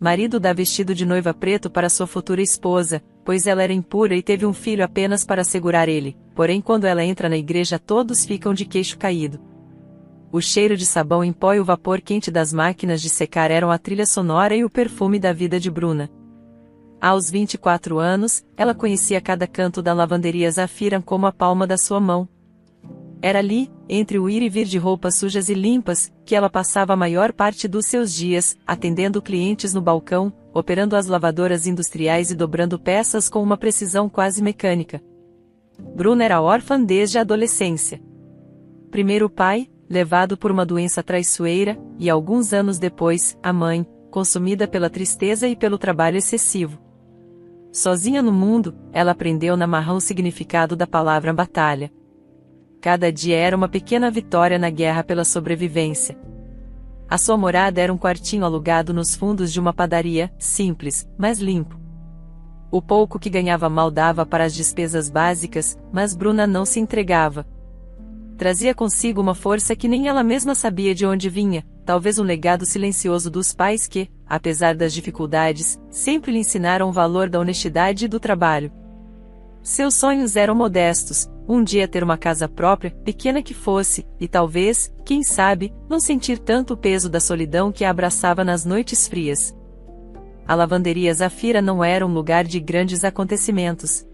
marido dá vestido de noiva preto para sua futura esposa, pois ela era impura e teve um filho apenas para segurar ele, porém quando ela entra na igreja todos ficam de queixo caído. O cheiro de sabão em pó e o vapor quente das máquinas de secar eram a trilha sonora e o perfume da vida de Bruna. Aos 24 anos, ela conhecia cada canto da lavanderia Zafira como a palma da sua mão. Era ali, entre o ir e vir de roupas sujas e limpas, que ela passava a maior parte dos seus dias, atendendo clientes no balcão, operando as lavadoras industriais e dobrando peças com uma precisão quase mecânica. Bruna era órfã desde a adolescência. Primeiro o pai, levado por uma doença traiçoeira, e alguns anos depois, a mãe, consumida pela tristeza e pelo trabalho excessivo. Sozinha no mundo, ela aprendeu na marra o significado da palavra batalha. Cada dia era uma pequena vitória na guerra pela sobrevivência. A sua morada era um quartinho alugado nos fundos de uma padaria, simples, mas limpo. O pouco que ganhava mal dava para as despesas básicas, mas Bruna não se entregava. Trazia consigo uma força que nem ela mesma sabia de onde vinha, talvez um legado silencioso dos pais que, apesar das dificuldades, sempre lhe ensinaram o valor da honestidade e do trabalho. Seus sonhos eram modestos, um dia ter uma casa própria, pequena que fosse, e talvez, quem sabe, não sentir tanto o peso da solidão que a abraçava nas noites frias. A lavanderia Zafira não era um lugar de grandes acontecimentos.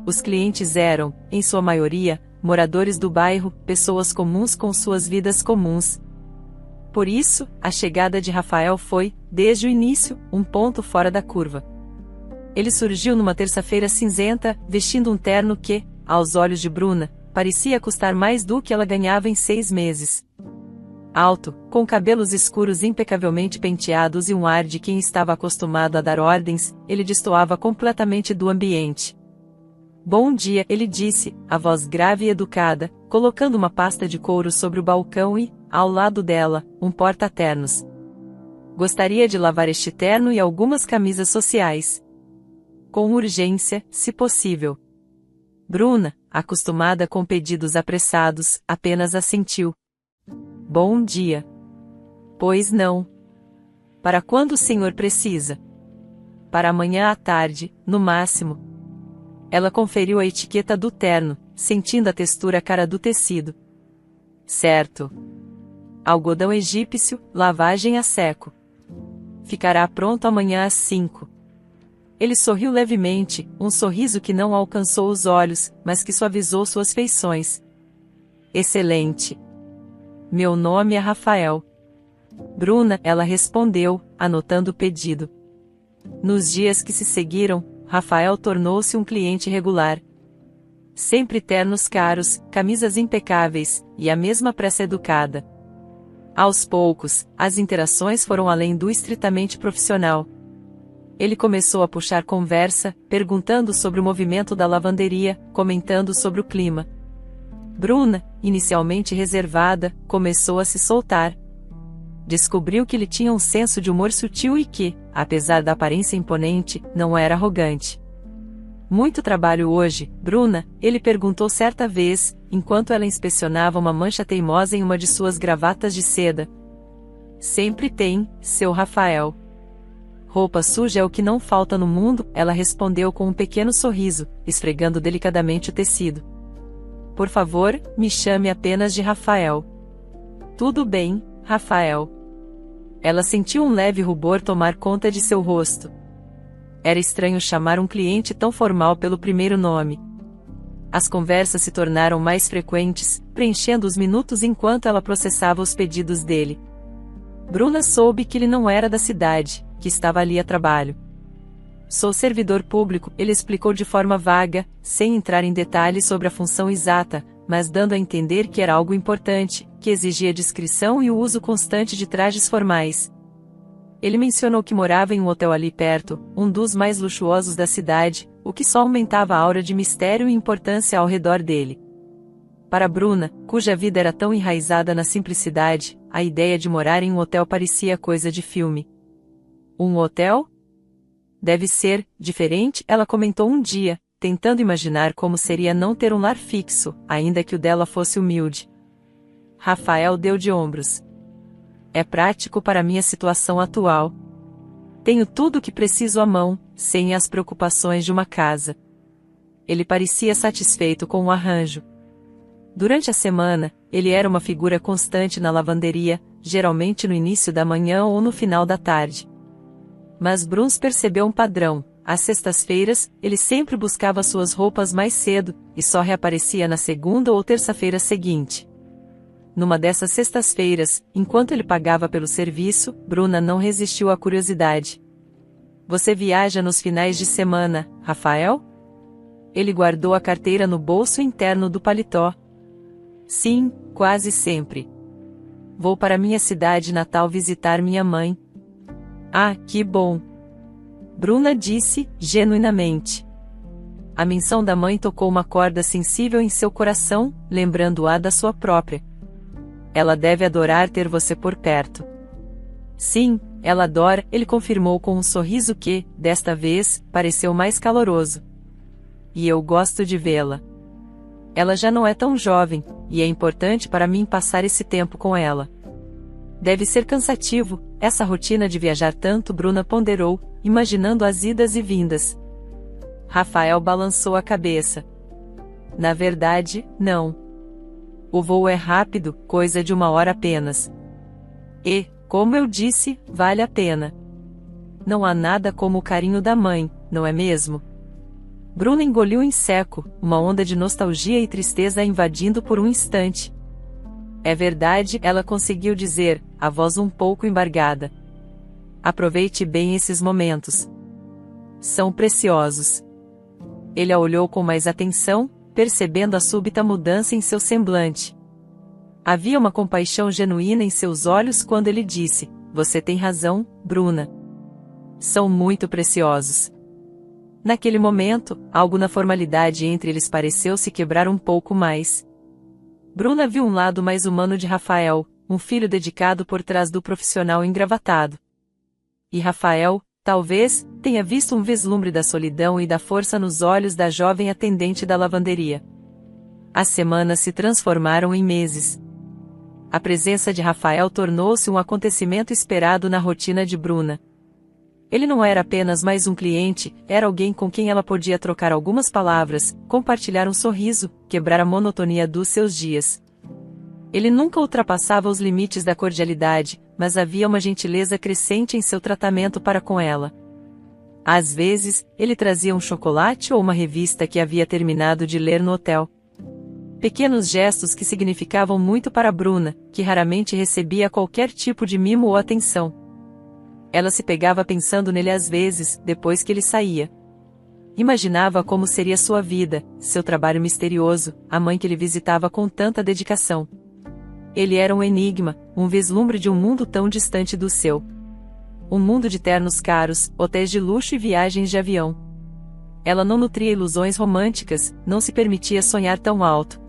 Os clientes eram, em sua maioria, moradores do bairro, pessoas comuns com suas vidas comuns. Por isso, a chegada de Rafael foi, desde o início, um ponto fora da curva. Ele surgiu numa terça-feira cinzenta, vestindo um terno que, aos olhos de Bruna, parecia custar mais do que ela ganhava em 6 meses. Alto, com cabelos escuros impecavelmente penteados e um ar de quem estava acostumado a dar ordens, ele destoava completamente do ambiente. Bom dia, ele disse, a voz grave e educada, colocando uma pasta de couro sobre o balcão e, ao lado dela, um porta-ternos. Gostaria de lavar este terno e algumas camisas sociais. Com urgência, se possível. Bruna, acostumada com pedidos apressados, apenas assentiu. Bom dia. Pois não. Para quando o senhor precisa? Para amanhã à tarde, no máximo. Ela conferiu a etiqueta do terno, sentindo a textura cara do tecido. Certo. Algodão egípcio, lavagem a seco. Ficará pronto amanhã às 5. Ele sorriu levemente, um sorriso que não alcançou os olhos, mas que suavizou suas feições. Excelente. Meu nome é Rafael. Bruna, ela respondeu, anotando o pedido. Nos dias que se seguiram, Rafael tornou-se um cliente regular. Sempre ternos caros, camisas impecáveis, e a mesma pressa educada. Aos poucos, as interações foram além do estritamente profissional. Ele começou a puxar conversa, perguntando sobre o movimento da lavanderia, comentando sobre o clima. Bruna, inicialmente reservada, começou a se soltar. Descobriu que ele tinha um senso de humor sutil e que, apesar da aparência imponente, não era arrogante. Muito trabalho hoje, Bruna? Ele perguntou certa vez, enquanto ela inspecionava uma mancha teimosa em uma de suas gravatas de seda. Sempre tem, seu Rafael. Roupa suja é o que não falta no mundo, ela respondeu com um pequeno sorriso, esfregando delicadamente o tecido. Por favor, me chame apenas de Rafael. Tudo bem, Rafael. Ela sentiu um leve rubor tomar conta de seu rosto. Era estranho chamar um cliente tão formal pelo primeiro nome. As conversas se tornaram mais frequentes, preenchendo os minutos enquanto ela processava os pedidos dele. Bruna soube que ele não era da cidade, que estava ali a trabalho. Sou servidor público, ele explicou de forma vaga, sem entrar em detalhes sobre a função exata, mas dando a entender que era algo importante, que exigia discrição e o uso constante de trajes formais. Ele mencionou que morava em um hotel ali perto, um dos mais luxuosos da cidade, o que só aumentava a aura de mistério e importância ao redor dele. Para Bruna, cuja vida era tão enraizada na simplicidade, a ideia de morar em um hotel parecia coisa de filme. Um hotel? Deve ser diferente, ela comentou um dia, tentando imaginar como seria não ter um lar fixo, ainda que o dela fosse humilde. Rafael deu de ombros. É prático para minha situação atual. Tenho tudo o que preciso à mão, sem as preocupações de uma casa. Ele parecia satisfeito com o arranjo. Durante a semana, ele era uma figura constante na lavanderia, geralmente no início da manhã ou no final da tarde. Mas Bruns percebeu um padrão. Às sextas-feiras, ele sempre buscava suas roupas mais cedo, e só reaparecia na segunda ou terça-feira seguinte. Numa dessas sextas-feiras, enquanto ele pagava pelo serviço, Bruna não resistiu à curiosidade. Você viaja nos finais de semana, Rafael? Ele guardou a carteira no bolso interno do paletó. Sim, quase sempre. Vou para minha cidade natal visitar minha mãe. Ah, que bom! Bruna disse, genuinamente. A menção da mãe tocou uma corda sensível em seu coração, lembrando-a da sua própria. Ela deve adorar ter você por perto. Sim, ela adora, ele confirmou com um sorriso que, desta vez, pareceu mais caloroso. E eu gosto de vê-la. Ela já não é tão jovem, e é importante para mim passar esse tempo com ela. Deve ser cansativo, essa rotina de viajar tanto, Bruna ponderou, imaginando as idas e vindas. Rafael balançou a cabeça. Na verdade, não. O voo é rápido, coisa de 1 hora apenas. E, como eu disse, vale a pena. Não há nada como o carinho da mãe, não é mesmo? Bruna engoliu em seco, uma onda de nostalgia e tristeza a invadindo por um instante. É verdade, ela conseguiu dizer, a voz um pouco embargada. Aproveite bem esses momentos. São preciosos. Ele a olhou com mais atenção, percebendo a súbita mudança em seu semblante. Havia uma compaixão genuína em seus olhos quando ele disse, você tem razão, Bruna. São muito preciosos. Naquele momento, algo na formalidade entre eles pareceu se quebrar um pouco mais. Bruna viu um lado mais humano de Rafael, um filho dedicado por trás do profissional engravatado. E Rafael, talvez, tenha visto um vislumbre da solidão e da força nos olhos da jovem atendente da lavanderia. As semanas se transformaram em meses. A presença de Rafael tornou-se um acontecimento esperado na rotina de Bruna. Ele não era apenas mais um cliente, era alguém com quem ela podia trocar algumas palavras, compartilhar um sorriso, quebrar a monotonia dos seus dias. Ele nunca ultrapassava os limites da cordialidade, mas havia uma gentileza crescente em seu tratamento para com ela. Às vezes, ele trazia um chocolate ou uma revista que havia terminado de ler no hotel. Pequenos gestos que significavam muito para Bruna, que raramente recebia qualquer tipo de mimo ou atenção. Ela se pegava pensando nele às vezes, depois que ele saía. Imaginava como seria sua vida, seu trabalho misterioso, a mãe que ele visitava com tanta dedicação. Ele era um enigma, um vislumbre de um mundo tão distante do seu. Um mundo de ternos caros, hotéis de luxo e viagens de avião. Ela não nutria ilusões românticas, não se permitia sonhar tão alto.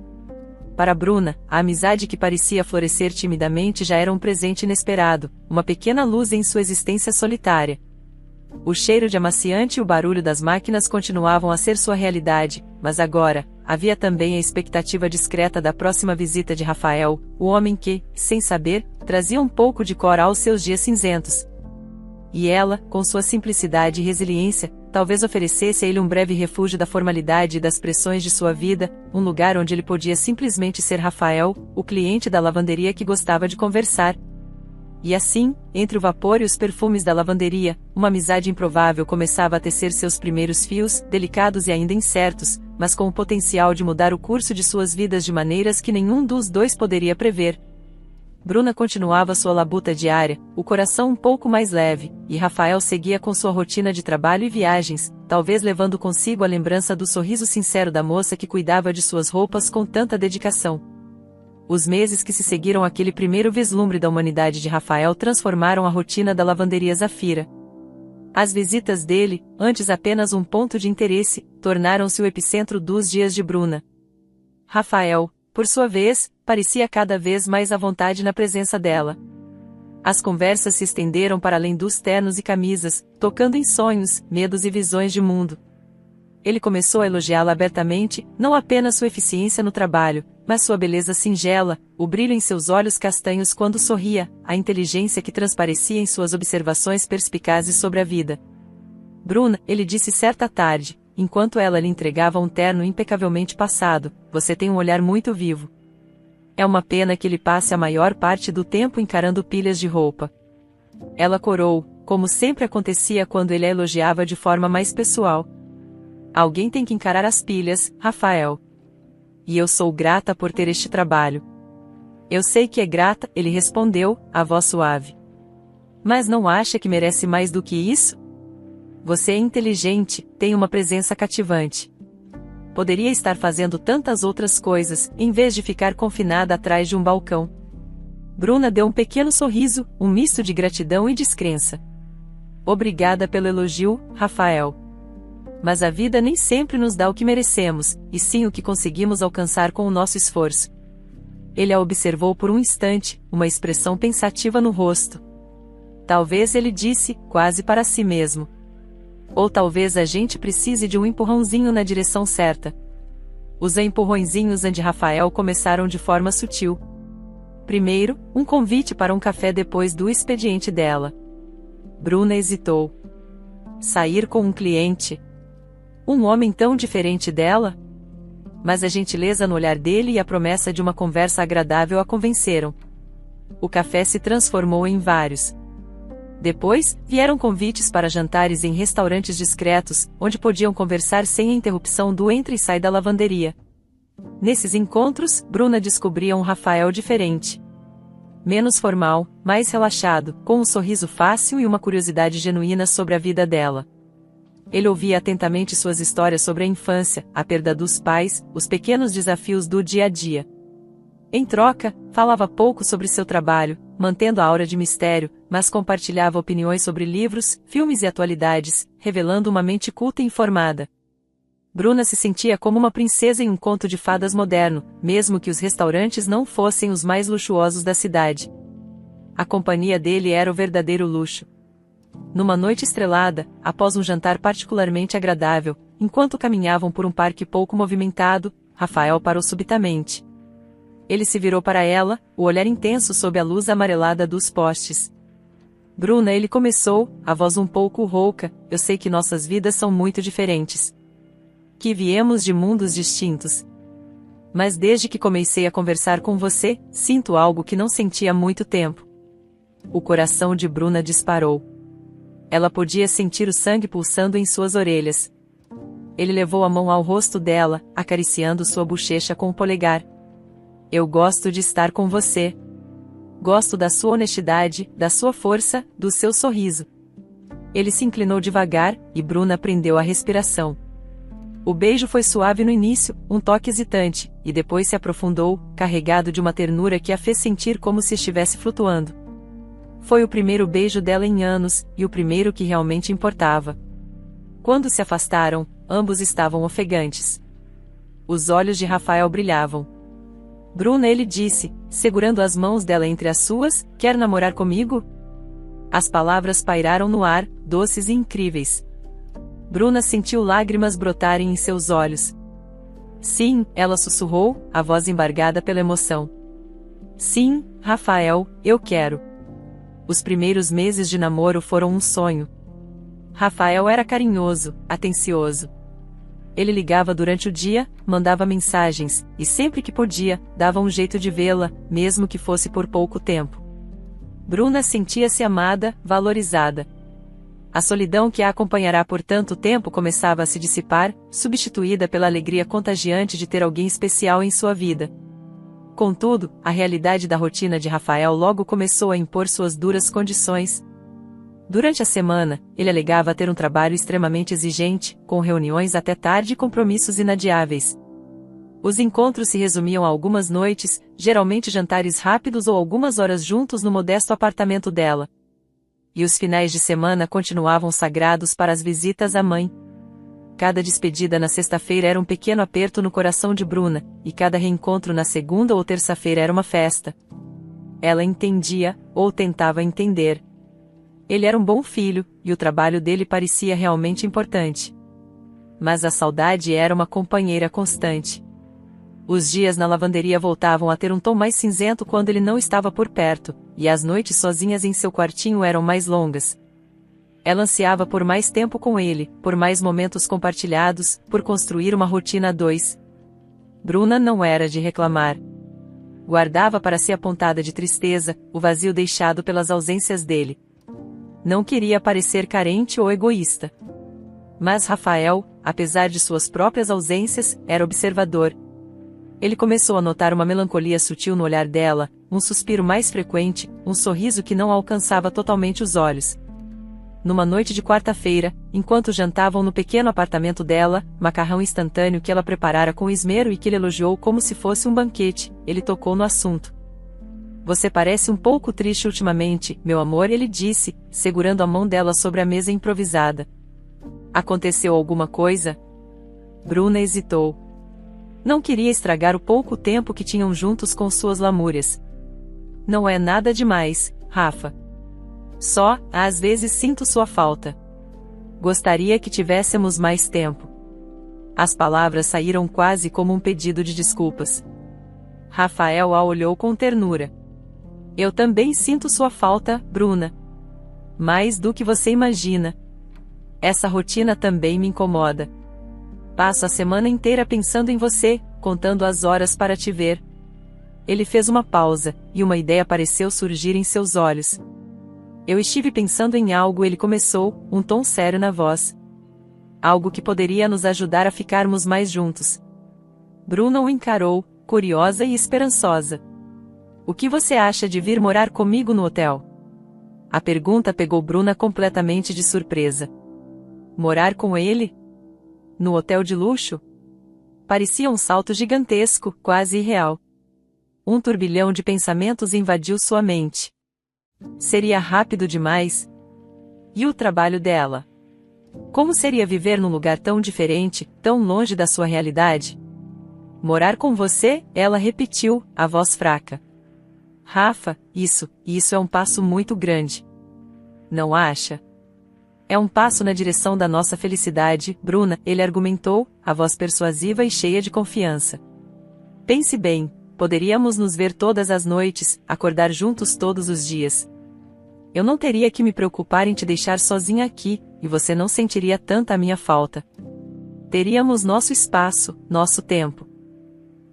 Para Bruna, a amizade que parecia florescer timidamente já era um presente inesperado, uma pequena luz em sua existência solitária. O cheiro de amaciante e o barulho das máquinas continuavam a ser sua realidade, mas agora, havia também a expectativa discreta da próxima visita de Rafael, o homem que, sem saber, trazia um pouco de cor aos seus dias cinzentos. E ela, com sua simplicidade e resiliência, talvez oferecesse a ele um breve refúgio da formalidade e das pressões de sua vida, um lugar onde ele podia simplesmente ser Rafael, o cliente da lavanderia que gostava de conversar. E assim, entre o vapor e os perfumes da lavanderia, uma amizade improvável começava a tecer seus primeiros fios, delicados e ainda incertos, mas com o potencial de mudar o curso de suas vidas de maneiras que nenhum dos dois poderia prever. Bruna continuava sua labuta diária, o coração um pouco mais leve, e Rafael seguia com sua rotina de trabalho e viagens, talvez levando consigo a lembrança do sorriso sincero da moça que cuidava de suas roupas com tanta dedicação. Os meses que se seguiram àquele primeiro vislumbre da humanidade de Rafael transformaram a rotina da lavanderia Zafira. As visitas dele, antes apenas um ponto de interesse, tornaram-se o epicentro dos dias de Bruna. Rafael, por sua vez, parecia cada vez mais à vontade na presença dela. As conversas se estenderam para além dos ternos e camisas, tocando em sonhos, medos e visões de mundo. Ele começou a elogiá-la abertamente, não apenas sua eficiência no trabalho, Mas sua beleza singela, o brilho em seus olhos castanhos quando sorria, a inteligência que transparecia em suas observações perspicazes sobre a vida. Bruna, ele disse certa tarde, enquanto ela lhe entregava um terno impecavelmente passado, você tem um olhar muito vivo. É uma pena que ele passe a maior parte do tempo encarando pilhas de roupa. Ela corou, como sempre acontecia quando ele a elogiava de forma mais pessoal. Alguém tem que encarar as pilhas, Rafael. E eu sou grata por ter este trabalho. Eu sei que é grata, ele respondeu, a voz suave. Mas não acha que merece mais do que isso? Você é inteligente, tem uma presença cativante. Poderia estar fazendo tantas outras coisas, em vez de ficar confinada atrás de um balcão. Bruna deu um pequeno sorriso, um misto de gratidão e descrença. Obrigada pelo elogio, Rafael. Mas a vida nem sempre nos dá o que merecemos, e sim o que conseguimos alcançar com o nosso esforço. Ele a observou por um instante, uma expressão pensativa no rosto. Talvez ele disse, quase para si mesmo. Ou talvez a gente precise de um empurrãozinho na direção certa. Os empurrõezinhos de Rafael começaram de forma sutil. Primeiro, um convite para um café depois do expediente dela. Bruna hesitou. Sair com um cliente? Um homem tão diferente dela? Mas a gentileza no olhar dele e a promessa de uma conversa agradável a convenceram. O café se transformou em vários. Depois, vieram convites para jantares em restaurantes discretos, onde podiam conversar sem a interrupção do entra e sai da lavanderia. Nesses encontros, Bruna descobria um Rafael diferente. Menos formal, mais relaxado, com um sorriso fácil e uma curiosidade genuína sobre a vida dela. Ele ouvia atentamente suas histórias sobre a infância, a perda dos pais, os pequenos desafios do dia a dia. Em troca, falava pouco sobre seu trabalho, mantendo a aura de mistério, mas compartilhava opiniões sobre livros, filmes e atualidades, revelando uma mente culta e informada. Bruna se sentia como uma princesa em um conto de fadas moderno, mesmo que os restaurantes não fossem os mais luxuosos da cidade. A companhia dele era o verdadeiro luxo. Numa noite estrelada, após um jantar particularmente agradável, enquanto caminhavam por um parque pouco movimentado, Rafael parou subitamente. Ele se virou para ela, o olhar intenso sob a luz amarelada dos postes. Bruna, ele começou, a voz um pouco rouca, eu sei que nossas vidas são muito diferentes. Que viemos de mundos distintos. Mas desde que comecei a conversar com você, sinto algo que não sentia há muito tempo. O coração de Bruna disparou. Ela podia sentir o sangue pulsando em suas orelhas. Ele levou a mão ao rosto dela, acariciando sua bochecha com o polegar. Eu gosto de estar com você. Gosto da sua honestidade, da sua força, do seu sorriso. Ele se inclinou devagar, e Bruna prendeu a respiração. O beijo foi suave no início, um toque hesitante, e depois se aprofundou, carregado de uma ternura que a fez sentir como se estivesse flutuando. Foi o primeiro beijo dela em anos, e o primeiro que realmente importava. Quando se afastaram, ambos estavam ofegantes. Os olhos de Rafael brilhavam. Bruna, ele disse, segurando as mãos dela entre as suas, quer namorar comigo? As palavras pairaram no ar, doces e incríveis. Bruna sentiu lágrimas brotarem em seus olhos. Sim, ela sussurrou, a voz embargada pela emoção. Sim, Rafael, eu quero. Os primeiros meses de namoro foram um sonho. Rafael era carinhoso, atencioso. Ele ligava durante o dia, mandava mensagens, e sempre que podia, dava um jeito de vê-la, mesmo que fosse por pouco tempo. Bruna sentia-se amada, valorizada. A solidão que a acompanhará por tanto tempo começava a se dissipar, substituída pela alegria contagiante de ter alguém especial em sua vida. Contudo, a realidade da rotina de Rafael logo começou a impor suas duras condições. Durante a semana, ele alegava ter um trabalho extremamente exigente, com reuniões até tarde e compromissos inadiáveis. Os encontros se resumiam a algumas noites, geralmente jantares rápidos ou algumas horas juntos no modesto apartamento dela. E os finais de semana continuavam sagrados para as visitas à mãe. Cada despedida na sexta-feira era um pequeno aperto no coração de Bruna, e cada reencontro na segunda ou terça-feira era uma festa. Ela entendia, ou tentava entender. Ele era um bom filho, e o trabalho dele parecia realmente importante. Mas a saudade era uma companheira constante. Os dias na lavanderia voltavam a ter um tom mais cinzento quando ele não estava por perto, e as noites sozinhas em seu quartinho eram mais longas. Ela ansiava por mais tempo com ele, por mais momentos compartilhados, por construir uma rotina a dois. Bruna não era de reclamar. Guardava para si a pontada de tristeza, o vazio deixado pelas ausências dele. Não queria parecer carente ou egoísta. Mas Rafael, apesar de suas próprias ausências, era observador. Ele começou a notar uma melancolia sutil no olhar dela, um suspiro mais frequente, um sorriso que não alcançava totalmente os olhos. Numa noite de quarta-feira, enquanto jantavam no pequeno apartamento dela, macarrão instantâneo que ela preparara com esmero e que ele elogiou como se fosse um banquete, ele tocou no assunto. "Você parece um pouco triste ultimamente, meu amor", ele disse, segurando a mão dela sobre a mesa improvisada. "Aconteceu alguma coisa?" Bruna hesitou. Não queria estragar o pouco tempo que tinham juntos com suas lamúrias. "Não é nada demais, Rafa. Só, às vezes sinto sua falta. Gostaria que tivéssemos mais tempo." As palavras saíram quase como um pedido de desculpas. Rafael a olhou com ternura. "Eu também sinto sua falta, Bruna. Mais do que você imagina. Essa rotina também me incomoda. Passo a semana inteira pensando em você, contando as horas para te ver." Ele fez uma pausa, e uma ideia pareceu surgir em seus olhos. "Eu estive pensando em algo", ele começou, um tom sério na voz. "Algo que poderia nos ajudar a ficarmos mais juntos." Bruna o encarou, curiosa e esperançosa. "O que você acha de vir morar comigo no hotel?" A pergunta pegou Bruna completamente de surpresa. Morar com ele? No hotel de luxo? Parecia um salto gigantesco, quase irreal. Um turbilhão de pensamentos invadiu sua mente. Seria rápido demais? E o trabalho dela? Como seria viver num lugar tão diferente, tão longe da sua realidade? "Morar com você", ela repetiu, a voz fraca. "Rafa, isso é um passo muito grande. Não acha? É um passo na direção da nossa felicidade, Bruna", ele argumentou, a voz persuasiva e cheia de confiança. "Pense bem, poderíamos nos ver todas as noites, acordar juntos todos os dias. Eu não teria que me preocupar em te deixar sozinha aqui, e você não sentiria tanta a minha falta. Teríamos nosso espaço, nosso tempo.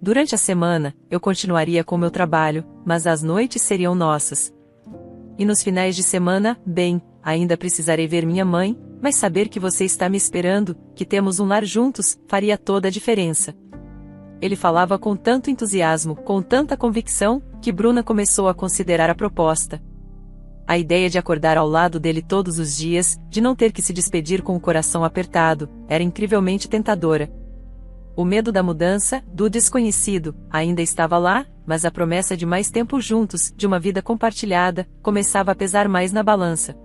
Durante a semana, eu continuaria com meu trabalho, mas as noites seriam nossas. E nos finais de semana, bem, ainda precisarei ver minha mãe, mas saber que você está me esperando, que temos um lar juntos, faria toda a diferença." Ele falava com tanto entusiasmo, com tanta convicção, que Bruna começou a considerar a proposta. A ideia de acordar ao lado dele todos os dias, de não ter que se despedir com o coração apertado, era incrivelmente tentadora. O medo da mudança, do desconhecido, ainda estava lá, mas a promessa de mais tempo juntos, de uma vida compartilhada, começava a pesar mais na balança.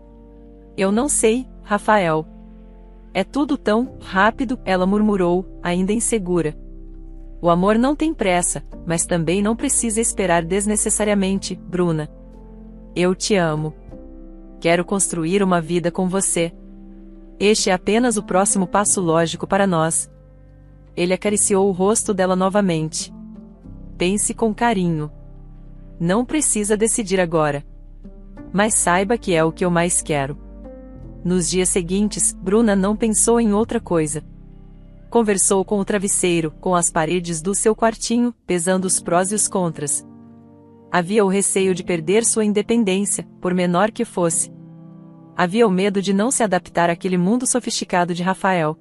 "Eu não sei, Rafael. É tudo tão rápido", ela murmurou, ainda insegura. "O amor não tem pressa, mas também não precisa esperar desnecessariamente, Bruna. Eu te amo. Quero construir uma vida com você. Este é apenas o próximo passo lógico para nós." Ele acariciou o rosto dela novamente. "Pense com carinho. Não precisa decidir agora. Mas saiba que é o que eu mais quero." Nos dias seguintes, Bruna não pensou em outra coisa. Conversou com o travesseiro, com as paredes do seu quartinho, pesando os prós e os contras. Havia o receio de perder sua independência, por menor que fosse. Havia o medo de não se adaptar àquele mundo sofisticado de Rafael.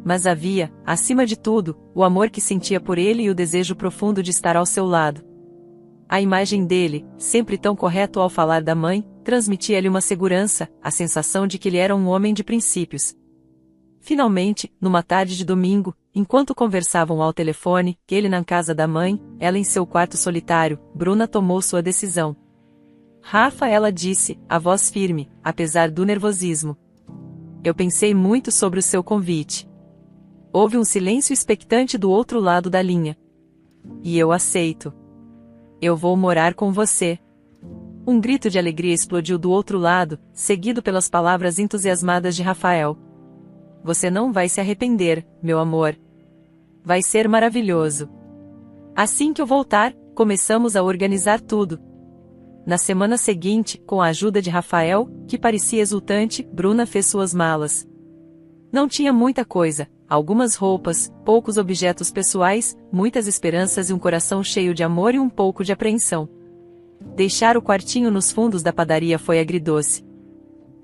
Mas havia, acima de tudo, o amor que sentia por ele e o desejo profundo de estar ao seu lado. A imagem dele, sempre tão correto ao falar da mãe, transmitia-lhe uma segurança, a sensação de que ele era um homem de princípios. Finalmente, numa tarde de domingo, enquanto conversavam ao telefone, ele na casa da mãe, ela em seu quarto solitário, Bruna tomou sua decisão. "Rafa", ela disse, a voz firme, apesar do nervosismo. "Eu pensei muito sobre o seu convite." Houve um silêncio expectante do outro lado da linha. "E eu aceito. Eu vou morar com você." Um grito de alegria explodiu do outro lado, seguido pelas palavras entusiasmadas de Rafael. "Você não vai se arrepender, meu amor. Vai ser maravilhoso." Assim que eu voltar, começamos a organizar tudo. Na semana seguinte, com a ajuda de Rafael, que parecia exultante, Bruna fez suas malas. Não tinha muita coisa, algumas roupas, poucos objetos pessoais, muitas esperanças e um coração cheio de amor e um pouco de apreensão. Deixar o quartinho nos fundos da padaria foi agridoce.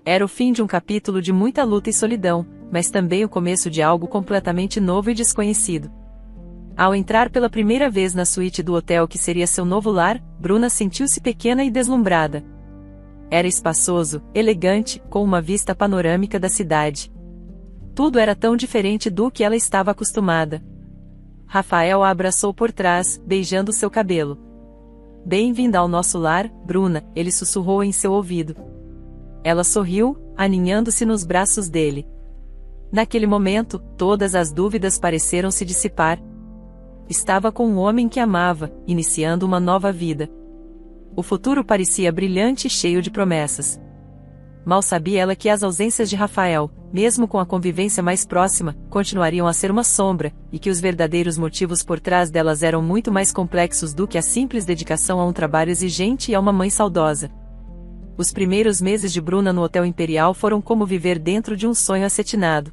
Era o fim de um capítulo de muita luta e solidão, mas também o começo de algo completamente novo e desconhecido. Ao entrar pela primeira vez na suíte do hotel que seria seu novo lar, Bruna sentiu-se pequena e deslumbrada. Era espaçoso, elegante, com uma vista panorâmica da cidade. Tudo era tão diferente do que ela estava acostumada. Rafael a abraçou por trás, beijando seu cabelo. "Bem-vinda ao nosso lar, Bruna", ele sussurrou em seu ouvido. Ela sorriu, aninhando-se nos braços dele. Naquele momento, todas as dúvidas pareceram se dissipar. Estava com um homem que amava, iniciando uma nova vida. O futuro parecia brilhante e cheio de promessas. Mal sabia ela que as ausências de Rafael, mesmo com a convivência mais próxima, continuariam a ser uma sombra, e que os verdadeiros motivos por trás delas eram muito mais complexos do que a simples dedicação a um trabalho exigente e a uma mãe saudosa. Os primeiros meses de Bruna no Hotel Imperial foram como viver dentro de um sonho acetinado.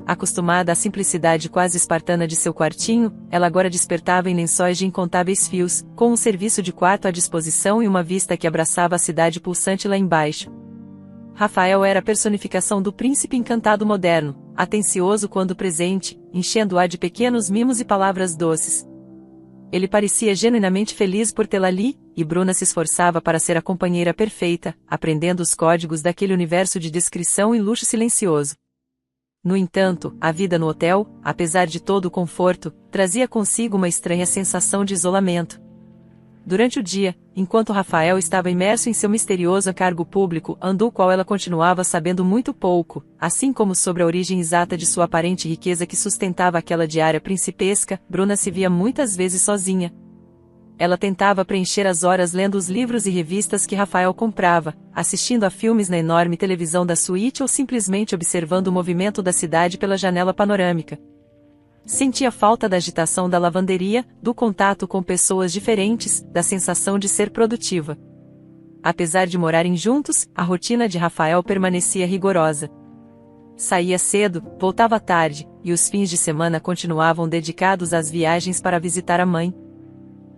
Acostumada à simplicidade quase espartana de seu quartinho, ela agora despertava em lençóis de incontáveis fios, com um serviço de quarto à disposição e uma vista que abraçava a cidade pulsante lá embaixo. Rafael era a personificação do príncipe encantado moderno, atencioso quando presente, enchendo-a de pequenos mimos e palavras doces. Ele parecia genuinamente feliz por tê-la ali, e Bruna se esforçava para ser a companheira perfeita, aprendendo os códigos daquele universo de discrição e luxo silencioso. No entanto, a vida no hotel, apesar de todo o conforto, trazia consigo uma estranha sensação de isolamento. Durante o dia, enquanto Rafael estava imerso em seu misterioso cargo público, do qual ela continuava sabendo muito pouco, assim como sobre a origem exata de sua aparente riqueza que sustentava aquela diária principesca, Bruna se via muitas vezes sozinha. Ela tentava preencher as horas lendo os livros e revistas que Rafael comprava, assistindo a filmes na enorme televisão da suíte ou simplesmente observando o movimento da cidade pela janela panorâmica. Sentia falta da agitação da lavanderia, do contato com pessoas diferentes, da sensação de ser produtiva. Apesar de morarem juntos, a rotina de Rafael permanecia rigorosa. Saía cedo, voltava tarde, e os fins de semana continuavam dedicados às viagens para visitar a mãe.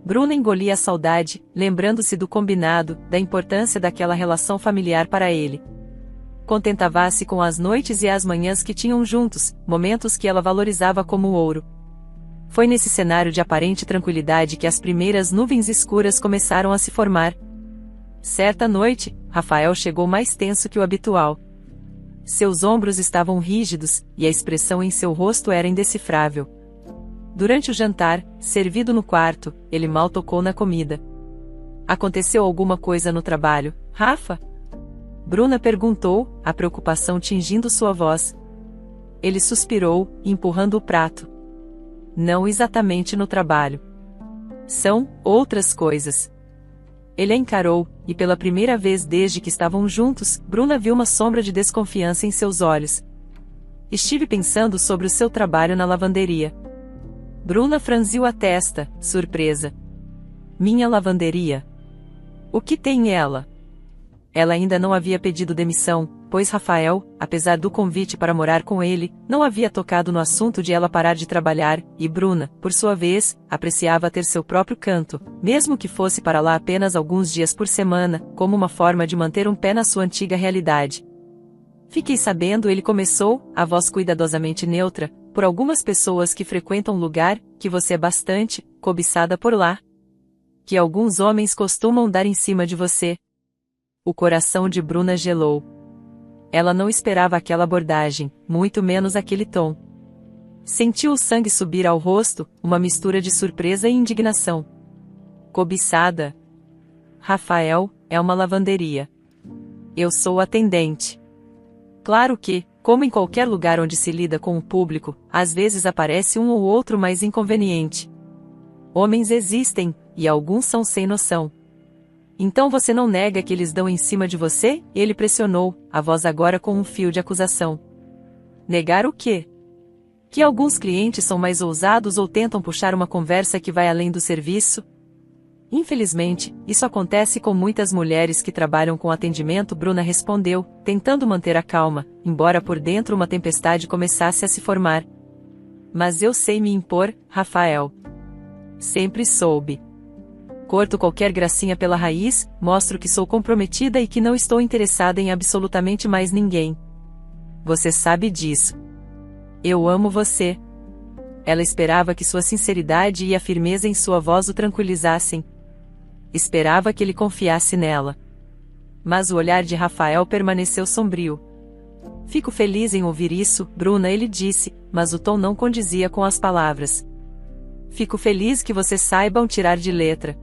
Bruna engolia a saudade, lembrando-se do combinado, da importância daquela relação familiar para ele. Contentava-se com as noites e as manhãs que tinham juntos, momentos que ela valorizava como ouro. Foi nesse cenário de aparente tranquilidade que as primeiras nuvens escuras começaram a se formar. Certa noite, Rafael chegou mais tenso que o habitual. Seus ombros estavam rígidos, e a expressão em seu rosto era indecifrável. Durante o jantar, servido no quarto, ele mal tocou na comida. "Aconteceu alguma coisa no trabalho, Rafa?" Bruna perguntou, a preocupação tingindo sua voz. Ele suspirou, empurrando o prato. "Não exatamente no trabalho. São outras coisas." Ele a encarou, e pela primeira vez desde que estavam juntos, Bruna viu uma sombra de desconfiança em seus olhos. "Estive pensando sobre o seu trabalho na lavanderia." Bruna franziu a testa, surpresa. "Minha lavanderia? O que tem ela?" Ela ainda não havia pedido demissão, pois Rafael, apesar do convite para morar com ele, não havia tocado no assunto de ela parar de trabalhar, e Bruna, por sua vez, apreciava ter seu próprio canto, mesmo que fosse para lá apenas alguns dias por semana, como uma forma de manter um pé na sua antiga realidade. "Fiquei sabendo", ele começou, a voz cuidadosamente neutra, "por algumas pessoas que frequentam o lugar, que você é bastante cobiçada por lá. Que alguns homens costumam dar em cima de você." O coração de Bruna gelou. Ela não esperava aquela abordagem, muito menos aquele tom. Sentiu o sangue subir ao rosto, uma mistura de surpresa e indignação. "Cobiçada? Rafael, é uma lavanderia. Eu sou atendente." Claro que, como em qualquer lugar onde se lida com o público, às vezes aparece um ou outro mais inconveniente. Homens existem, e alguns são sem noção. "Então você não nega que eles dão em cima de você?" Ele pressionou, a voz agora com um fio de acusação. "Negar o quê?" Que alguns clientes são mais ousados ou tentam puxar uma conversa que vai além do serviço? Infelizmente, isso acontece com muitas mulheres que trabalham com atendimento. Bruna respondeu, tentando manter a calma, embora por dentro uma tempestade começasse a se formar. Mas eu sei me impor, Rafael. Sempre soube. Corto qualquer gracinha pela raiz, mostro que sou comprometida e que não estou interessada em absolutamente mais ninguém. Você sabe disso. Eu amo você. Ela esperava que sua sinceridade e a firmeza em sua voz o tranquilizassem. Esperava que ele confiasse nela. Mas o olhar de Rafael permaneceu sombrio. Fico feliz em ouvir isso, Bruna, ele disse, mas o tom não condizia com as palavras. Fico feliz que você saiba tirar de letra.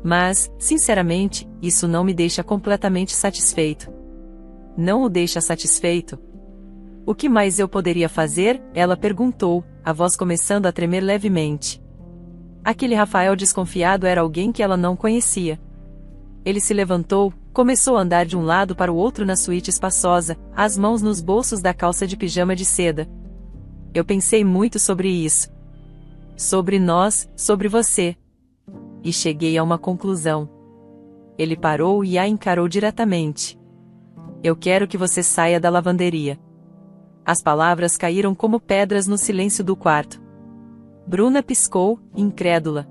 Mas, sinceramente, isso não me deixa completamente satisfeito. Não o deixa satisfeito? O que mais eu poderia fazer? Ela perguntou, a voz começando a tremer levemente. Aquele Rafael desconfiado era alguém que ela não conhecia. Ele se levantou, começou a andar de um lado para o outro na suíte espaçosa, as mãos nos bolsos da calça de pijama de seda. Eu pensei muito sobre isso. Sobre nós, sobre você. E cheguei a uma conclusão. Ele parou e a encarou diretamente. Eu quero que você saia da lavanderia. As palavras caíram como pedras no silêncio do quarto. Bruna piscou, incrédula.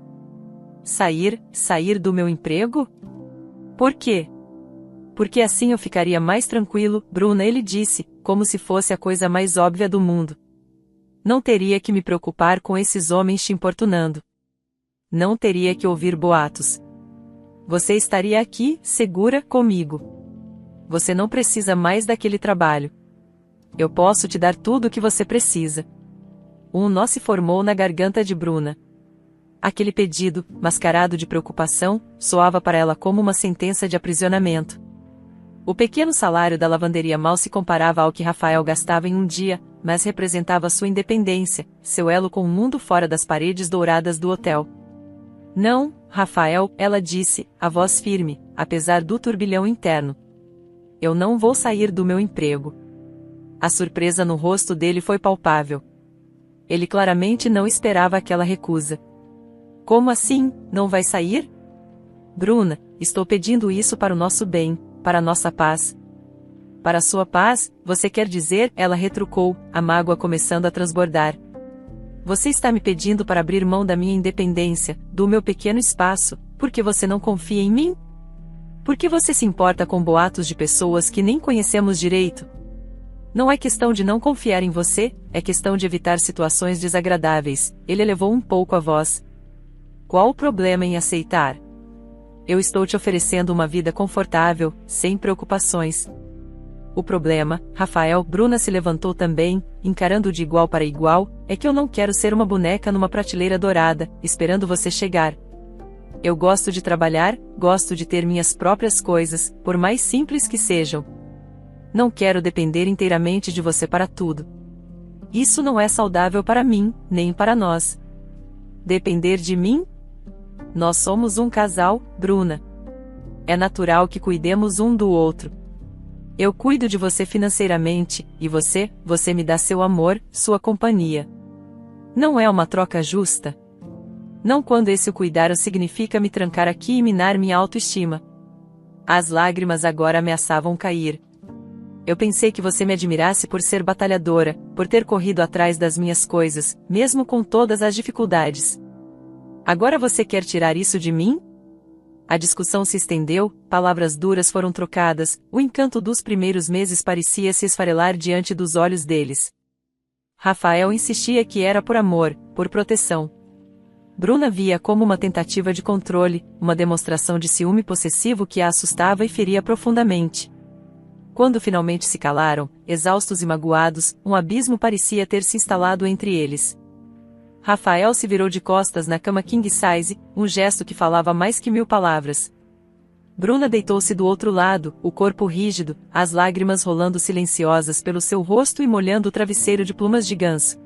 Sair do meu emprego? Por quê? Porque assim eu ficaria mais tranquilo, Bruna, ele disse, como se fosse a coisa mais óbvia do mundo. Não teria que me preocupar com esses homens te importunando. Não teria que ouvir boatos. Você estaria aqui, segura, comigo. Você não precisa mais daquele trabalho. Eu posso te dar tudo o que você precisa. Um nó se formou na garganta de Bruna. Aquele pedido, mascarado de preocupação, soava para ela como uma sentença de aprisionamento. O pequeno salário da lavanderia mal se comparava ao que Rafael gastava em um dia, mas representava sua independência, seu elo com o mundo fora das paredes douradas do hotel. Não, Rafael, ela disse, a voz firme, apesar do turbilhão interno. Eu não vou sair do meu emprego. A surpresa no rosto dele foi palpável. Ele claramente não esperava aquela recusa. Como assim, não vai sair? Bruna, estou pedindo isso para o nosso bem, para a nossa paz. Para a sua paz, você quer dizer? Ela retrucou, a mágoa começando a transbordar. Você está me pedindo para abrir mão da minha independência, do meu pequeno espaço, porque você não confia em mim? Porque você se importa com boatos de pessoas que nem conhecemos direito? Não é questão de não confiar em você, é questão de evitar situações desagradáveis. Ele elevou um pouco a voz. Qual o problema em aceitar? Eu estou te oferecendo uma vida confortável, sem preocupações. O problema, Rafael, Bruna se levantou também, encarando de igual para igual, é que eu não quero ser uma boneca numa prateleira dourada, esperando você chegar. Eu gosto de trabalhar, gosto de ter minhas próprias coisas, por mais simples que sejam. Não quero depender inteiramente de você para tudo. Isso não é saudável para mim, nem para nós. Depender de mim? Nós somos um casal, Bruna. É natural que cuidemos um do outro. Eu cuido de você financeiramente, e você me dá seu amor, sua companhia. Não é uma troca justa? Não quando esse cuidar significa me trancar aqui e minar minha autoestima. As lágrimas agora ameaçavam cair. Eu pensei que você me admirasse por ser batalhadora, por ter corrido atrás das minhas coisas, mesmo com todas as dificuldades. Agora você quer tirar isso de mim? A discussão se estendeu, palavras duras foram trocadas, o encanto dos primeiros meses parecia se esfarelar diante dos olhos deles. Rafael insistia que era por amor, por proteção. Bruna via como uma tentativa de controle, uma demonstração de ciúme possessivo que a assustava e feria profundamente. Quando finalmente se calaram, exaustos e magoados, um abismo parecia ter se instalado entre eles. Rafael se virou de costas na cama king size, um gesto que falava mais que 1000 palavras. Bruna deitou-se do outro lado, o corpo rígido, as lágrimas rolando silenciosas pelo seu rosto e molhando o travesseiro de plumas de ganso.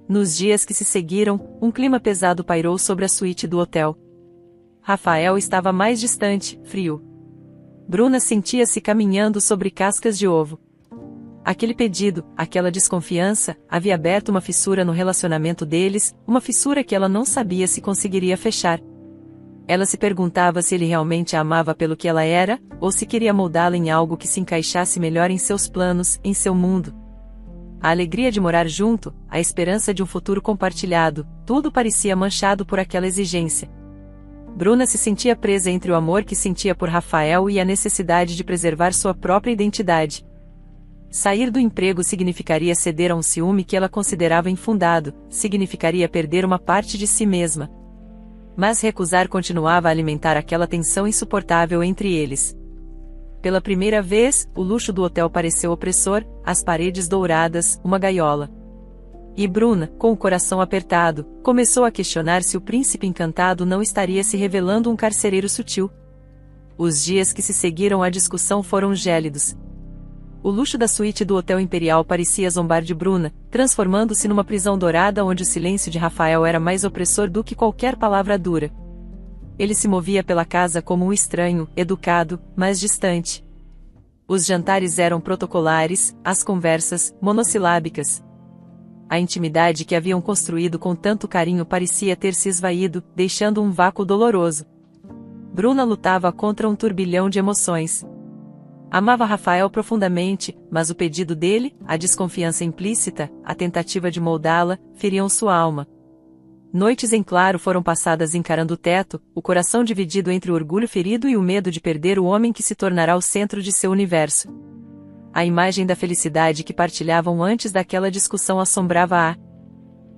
Nos dias que se seguiram, um clima pesado pairou sobre a suíte do hotel. Rafael estava mais distante, frio. Bruna sentia-se caminhando sobre cascas de ovo. Aquele pedido, aquela desconfiança, havia aberto uma fissura no relacionamento deles, uma fissura que ela não sabia se conseguiria fechar. Ela se perguntava se ele realmente a amava pelo que ela era, ou se queria moldá-la em algo que se encaixasse melhor em seus planos, em seu mundo. A alegria de morar junto, a esperança de um futuro compartilhado, tudo parecia manchado por aquela exigência. Bruna se sentia presa entre o amor que sentia por Rafael e a necessidade de preservar sua própria identidade. Sair do emprego significaria ceder a um ciúme que ela considerava infundado, significaria perder uma parte de si mesma. Mas recusar continuava a alimentar aquela tensão insuportável entre eles. Pela primeira vez, o luxo do hotel pareceu opressor, as paredes douradas, uma gaiola. E Bruna, com o coração apertado, começou a questionar se o príncipe encantado não estaria se revelando um carcereiro sutil. Os dias que se seguiram à discussão foram gélidos. O luxo da suíte do Hotel Imperial parecia zombar de Bruna, transformando-se numa prisão dourada onde o silêncio de Rafael era mais opressor do que qualquer palavra dura. Ele se movia pela casa como um estranho, educado, mas distante. Os jantares eram protocolares, as conversas, monossilábicas. A intimidade que haviam construído com tanto carinho parecia ter se esvaído, deixando um vácuo doloroso. Bruna lutava contra um turbilhão de emoções. Amava Rafael profundamente, mas o pedido dele, a desconfiança implícita, a tentativa de moldá-la, feriam sua alma. Noites em claro foram passadas encarando o teto, o coração dividido entre o orgulho ferido e o medo de perder o homem que se tornará o centro de seu universo. A imagem da felicidade que partilhavam antes daquela discussão assombrava-a.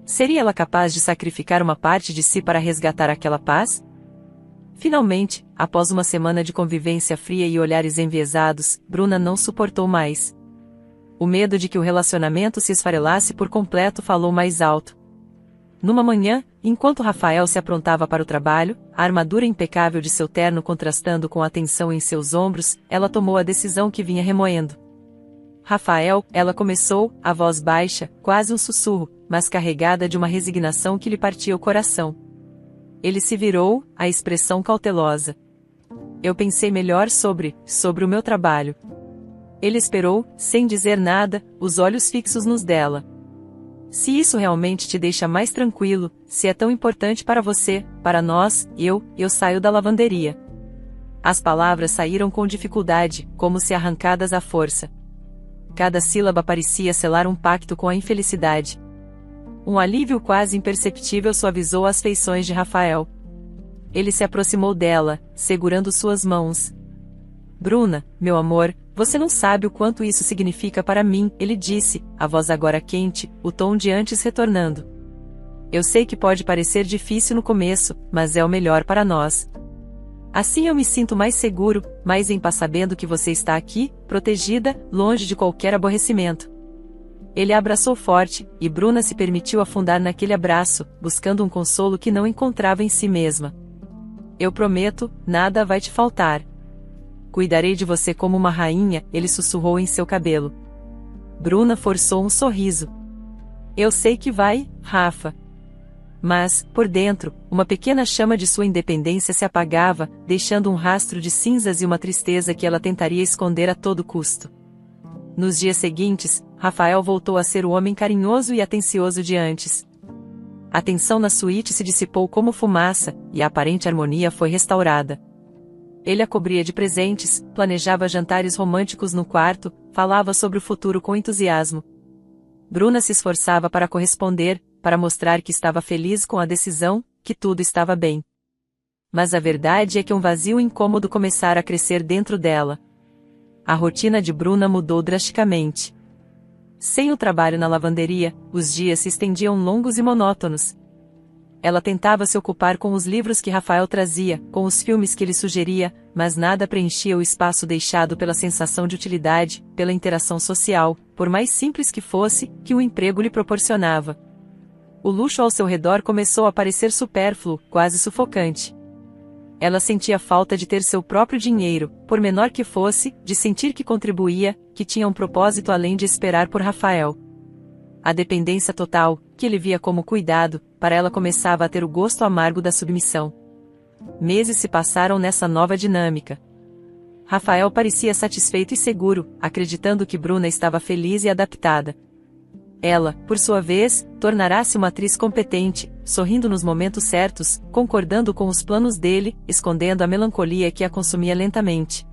Seria ela capaz de sacrificar uma parte de si para resgatar aquela paz? Finalmente, após uma semana de convivência fria e olhares enviesados, Bruna não suportou mais. O medo de que o relacionamento se esfarelasse por completo falou mais alto. Numa manhã, enquanto Rafael se aprontava para o trabalho, a armadura impecável de seu terno contrastando com a tensão em seus ombros, ela tomou a decisão que vinha remoendo. Rafael, ela começou, a voz baixa, quase um sussurro, mas carregada de uma resignação que lhe partia o coração. Ele se virou, a expressão cautelosa. Eu pensei melhor sobre o meu trabalho. Ele esperou, sem dizer nada, os olhos fixos nos dela. Se isso realmente te deixa mais tranquilo, se é tão importante para você, para nós, eu saio da lavanderia. As palavras saíram com dificuldade, como se arrancadas à força. Cada sílaba parecia selar um pacto com a infelicidade. Um alívio quase imperceptível suavizou as feições de Rafael. Ele se aproximou dela, segurando suas mãos. Bruna, meu amor, você não sabe o quanto isso significa para mim, ele disse, a voz agora quente, o tom de antes retornando. Eu sei que pode parecer difícil no começo, mas é o melhor para nós. Assim eu me sinto mais seguro, mais em paz sabendo que você está aqui, protegida, longe de qualquer aborrecimento. Ele a abraçou forte, e Bruna se permitiu afundar naquele abraço, buscando um consolo que não encontrava em si mesma. Eu prometo, nada vai te faltar. Cuidarei de você como uma rainha, ele sussurrou em seu cabelo. Bruna forçou um sorriso. Eu sei que vai, Rafa. Mas, por dentro, uma pequena chama de sua independência se apagava, deixando um rastro de cinzas e uma tristeza que ela tentaria esconder a todo custo. Nos dias seguintes, Rafael voltou a ser o homem carinhoso e atencioso de antes. A tensão na suíte se dissipou como fumaça, e a aparente harmonia foi restaurada. Ele a cobria de presentes, planejava jantares românticos no quarto, falava sobre o futuro com entusiasmo. Bruna se esforçava para corresponder, para mostrar que estava feliz com a decisão, que tudo estava bem. Mas a verdade é que um vazio incômodo começara a crescer dentro dela. A rotina de Bruna mudou drasticamente. Sem o trabalho na lavanderia, os dias se estendiam longos e monótonos. Ela tentava se ocupar com os livros que Rafael trazia, com os filmes que ele sugeria, mas nada preenchia o espaço deixado pela sensação de utilidade, pela interação social, por mais simples que fosse, que o emprego lhe proporcionava. O luxo ao seu redor começou a parecer supérfluo, quase sufocante. Ela sentia falta de ter seu próprio dinheiro, por menor que fosse, de sentir que contribuía, que tinha um propósito além de esperar por Rafael. A dependência total, que ele via como cuidado, para ela começava a ter o gosto amargo da submissão. Meses se passaram nessa nova dinâmica. Rafael parecia satisfeito e seguro, acreditando que Bruna estava feliz e adaptada. Ela, por sua vez, tornará-se uma atriz competente, sorrindo nos momentos certos, concordando com os planos dele, escondendo a melancolia que a consumia lentamente.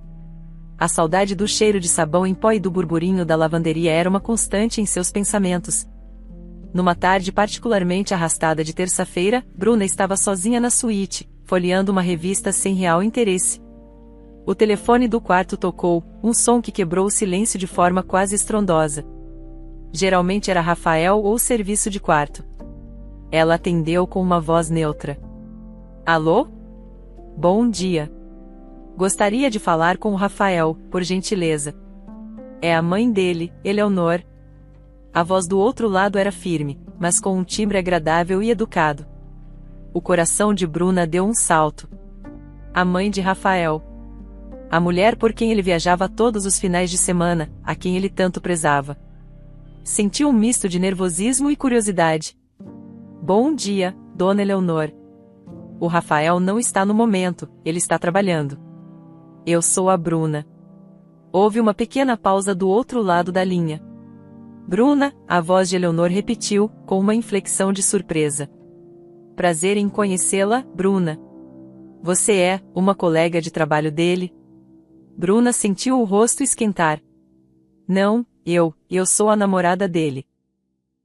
A saudade do cheiro de sabão em pó e do burburinho da lavanderia era uma constante em seus pensamentos. Numa tarde particularmente arrastada de terça-feira, Bruna estava sozinha na suíte, folheando uma revista sem real interesse. O telefone do quarto tocou, um som que quebrou o silêncio de forma quase estrondosa. Geralmente era Rafael ou o serviço de quarto. Ela atendeu com uma voz neutra. Alô? Bom dia. Gostaria de falar com o Rafael, por gentileza. É a mãe dele, Eleonor. A voz do outro lado era firme, mas com um timbre agradável e educado. O coração de Bruna deu um salto. A mãe de Rafael. A mulher por quem ele viajava todos os finais de semana, a quem ele tanto prezava. Sentiu um misto de nervosismo e curiosidade. Bom dia, dona Eleonor. O Rafael não está no momento, ele está trabalhando. Eu sou a Bruna. Houve uma pequena pausa do outro lado da linha. Bruna, a voz de Eleonor repetiu, com uma inflexão de surpresa. Prazer em conhecê-la, Bruna. Você é uma colega de trabalho dele? Bruna sentiu o rosto esquentar. Não, eu sou a namorada dele.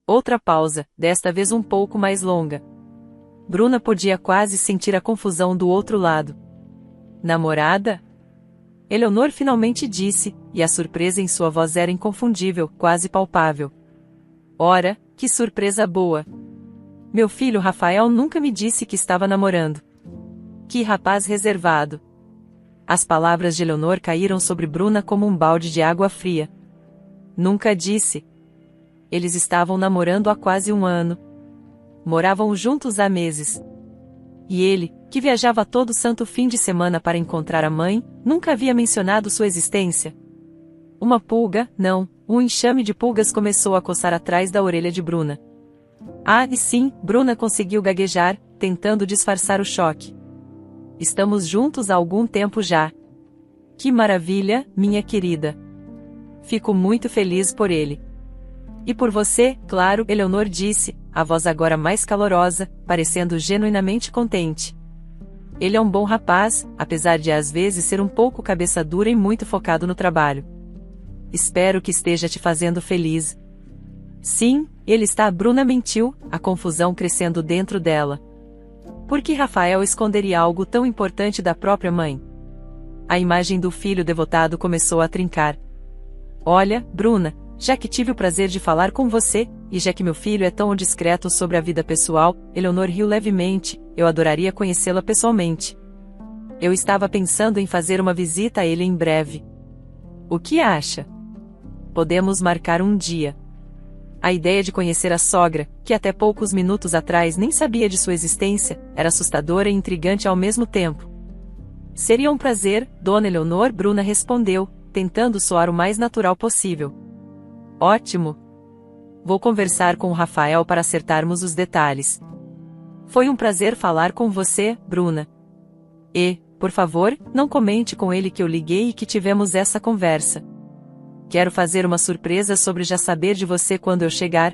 Outra pausa, desta vez um pouco mais longa. Bruna podia quase sentir a confusão do outro lado. Namorada? Eleonor finalmente disse, e a surpresa em sua voz era inconfundível, quase palpável. Ora, que surpresa boa! Meu filho Rafael nunca me disse que estava namorando. Que rapaz reservado! As palavras de Eleonor caíram sobre Bruna como um balde de água fria. Nunca disse. Eles estavam namorando há quase um ano. Moravam juntos há meses. E ele, que viajava todo santo fim de semana para encontrar a mãe, nunca havia mencionado sua existência. Uma pulga, não, um enxame de pulgas começou a coçar atrás da orelha de Bruna. Ah, e sim, Bruna conseguiu gaguejar, tentando disfarçar o choque. Estamos juntos há algum tempo já. Que maravilha, minha querida. Fico muito feliz por ele. E por você, claro, Eleonor disse, a voz agora mais calorosa, parecendo genuinamente contente. Ele é um bom rapaz, apesar de às vezes ser um pouco cabeça dura e muito focado no trabalho. Espero que esteja te fazendo feliz. Sim, ele está. Bruna mentiu, a confusão crescendo dentro dela. Por que Rafael esconderia algo tão importante da própria mãe? A imagem do filho devotado começou a trincar. Olha, Bruna, já que tive o prazer de falar com você, e já que meu filho é tão discreto sobre a vida pessoal, Eleonor riu levemente, eu adoraria conhecê-la pessoalmente. Eu estava pensando em fazer uma visita a ele em breve. O que acha? Podemos marcar um dia. A ideia de conhecer a sogra, que até poucos minutos atrás nem sabia de sua existência, era assustadora e intrigante ao mesmo tempo. Seria um prazer, dona Eleonor, Bruna respondeu, tentando soar o mais natural possível. Ótimo! Vou conversar com o Rafael para acertarmos os detalhes. Foi um prazer falar com você, Bruna. E, por favor, não comente com ele que eu liguei e que tivemos essa conversa. Quero fazer uma surpresa sobre já saber de você quando eu chegar.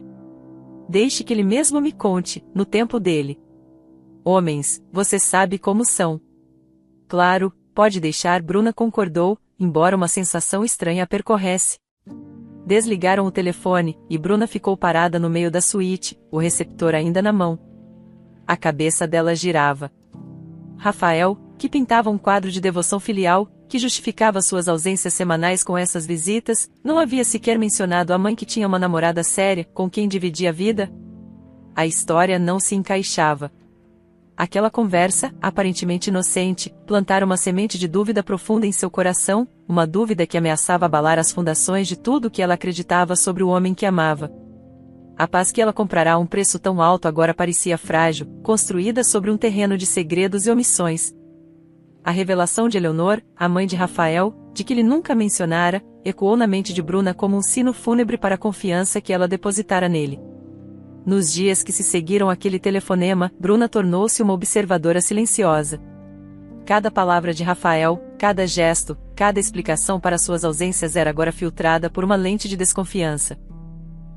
Deixe que ele mesmo me conte, no tempo dele. Homens, você sabe como são. Claro, pode deixar, Bruna concordou, embora uma sensação estranha a percorresse. Desligaram o telefone, e Bruna ficou parada no meio da suíte, o receptor ainda na mão. A cabeça dela girava. Rafael, que pintava um quadro de devoção filial, que justificava suas ausências semanais com essas visitas, não havia sequer mencionado a mãe que tinha uma namorada séria, com quem dividia a vida? A história não se encaixava. Aquela conversa, aparentemente inocente, plantara uma semente de dúvida profunda em seu coração, uma dúvida que ameaçava abalar as fundações de tudo o que ela acreditava sobre o homem que amava. A paz que ela comprara a um preço tão alto agora parecia frágil, construída sobre um terreno de segredos e omissões. A revelação de Eleonor, a mãe de Rafael, de que ele nunca mencionara, ecoou na mente de Bruna como um sino fúnebre para a confiança que ela depositara nele. Nos dias que se seguiram aquele telefonema, Bruna tornou-se uma observadora silenciosa. Cada palavra de Rafael, Cada gesto, cada explicação para suas ausências era agora filtrada por uma lente de desconfiança.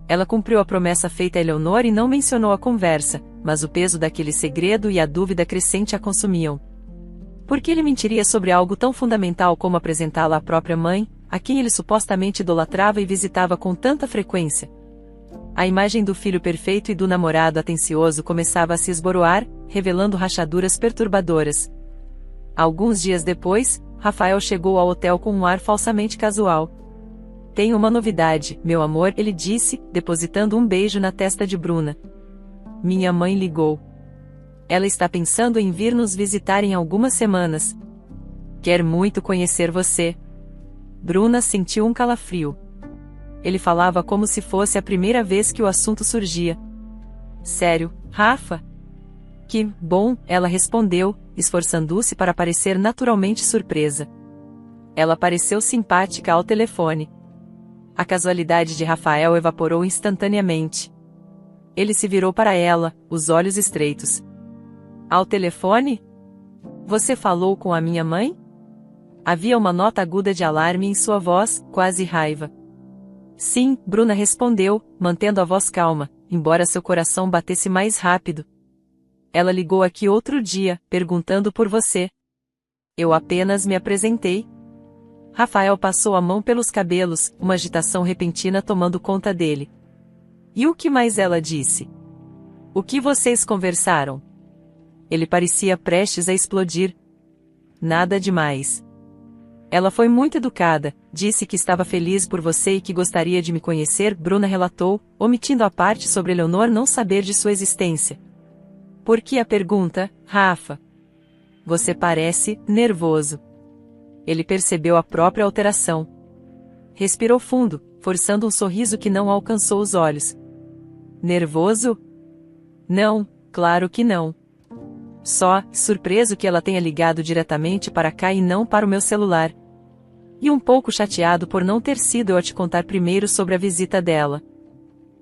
Ela cumpriu a promessa feita a Eleonor e não mencionou a conversa, mas o peso daquele segredo e a dúvida crescente a consumiam. Por que ele mentiria sobre algo tão fundamental como apresentá-la à própria mãe, a quem ele supostamente idolatrava e visitava com tanta frequência? A imagem do filho perfeito e do namorado atencioso começava a se esboroar, revelando rachaduras perturbadoras. Alguns dias depois, Rafael chegou ao hotel com um ar falsamente casual. "Tenho uma novidade, meu amor", ele disse, depositando um beijo na testa de Bruna. "Minha mãe ligou. Ela está pensando em vir nos visitar em algumas semanas. Quer muito conhecer você." Bruna sentiu um calafrio. Ele falava como se fosse a primeira vez que o assunto surgia. "Sério, Rafa?" "Que bom", ela respondeu, esforçando-se para parecer naturalmente surpresa. Ela pareceu simpática ao telefone. A casualidade de Rafael evaporou instantaneamente. Ele se virou para ela, os olhos estreitos. "Ao telefone? Você falou com a minha mãe?" Havia uma nota aguda de alarme em sua voz, quase raiva. "Sim", Bruna respondeu, mantendo a voz calma, embora seu coração batesse mais rápido. "Ela ligou aqui outro dia, perguntando por você. Eu apenas me apresentei." Rafael passou a mão pelos cabelos, uma agitação repentina tomando conta dele. "E o que mais ela disse? O que vocês conversaram?" Ele parecia prestes a explodir. "Nada demais. Ela foi muito educada, disse que estava feliz por você e que gostaria de me conhecer", Bruna relatou, omitindo a parte sobre Eleonor não saber de sua existência. "Por que a pergunta, Rafa? Você parece nervoso." Ele percebeu a própria alteração. Respirou fundo, forçando um sorriso que não alcançou os olhos. "Nervoso? Não, claro que não. Só, surpreso que ela tenha ligado diretamente para cá e não para o meu celular. E um pouco chateado por não ter sido eu a te contar primeiro sobre a visita dela.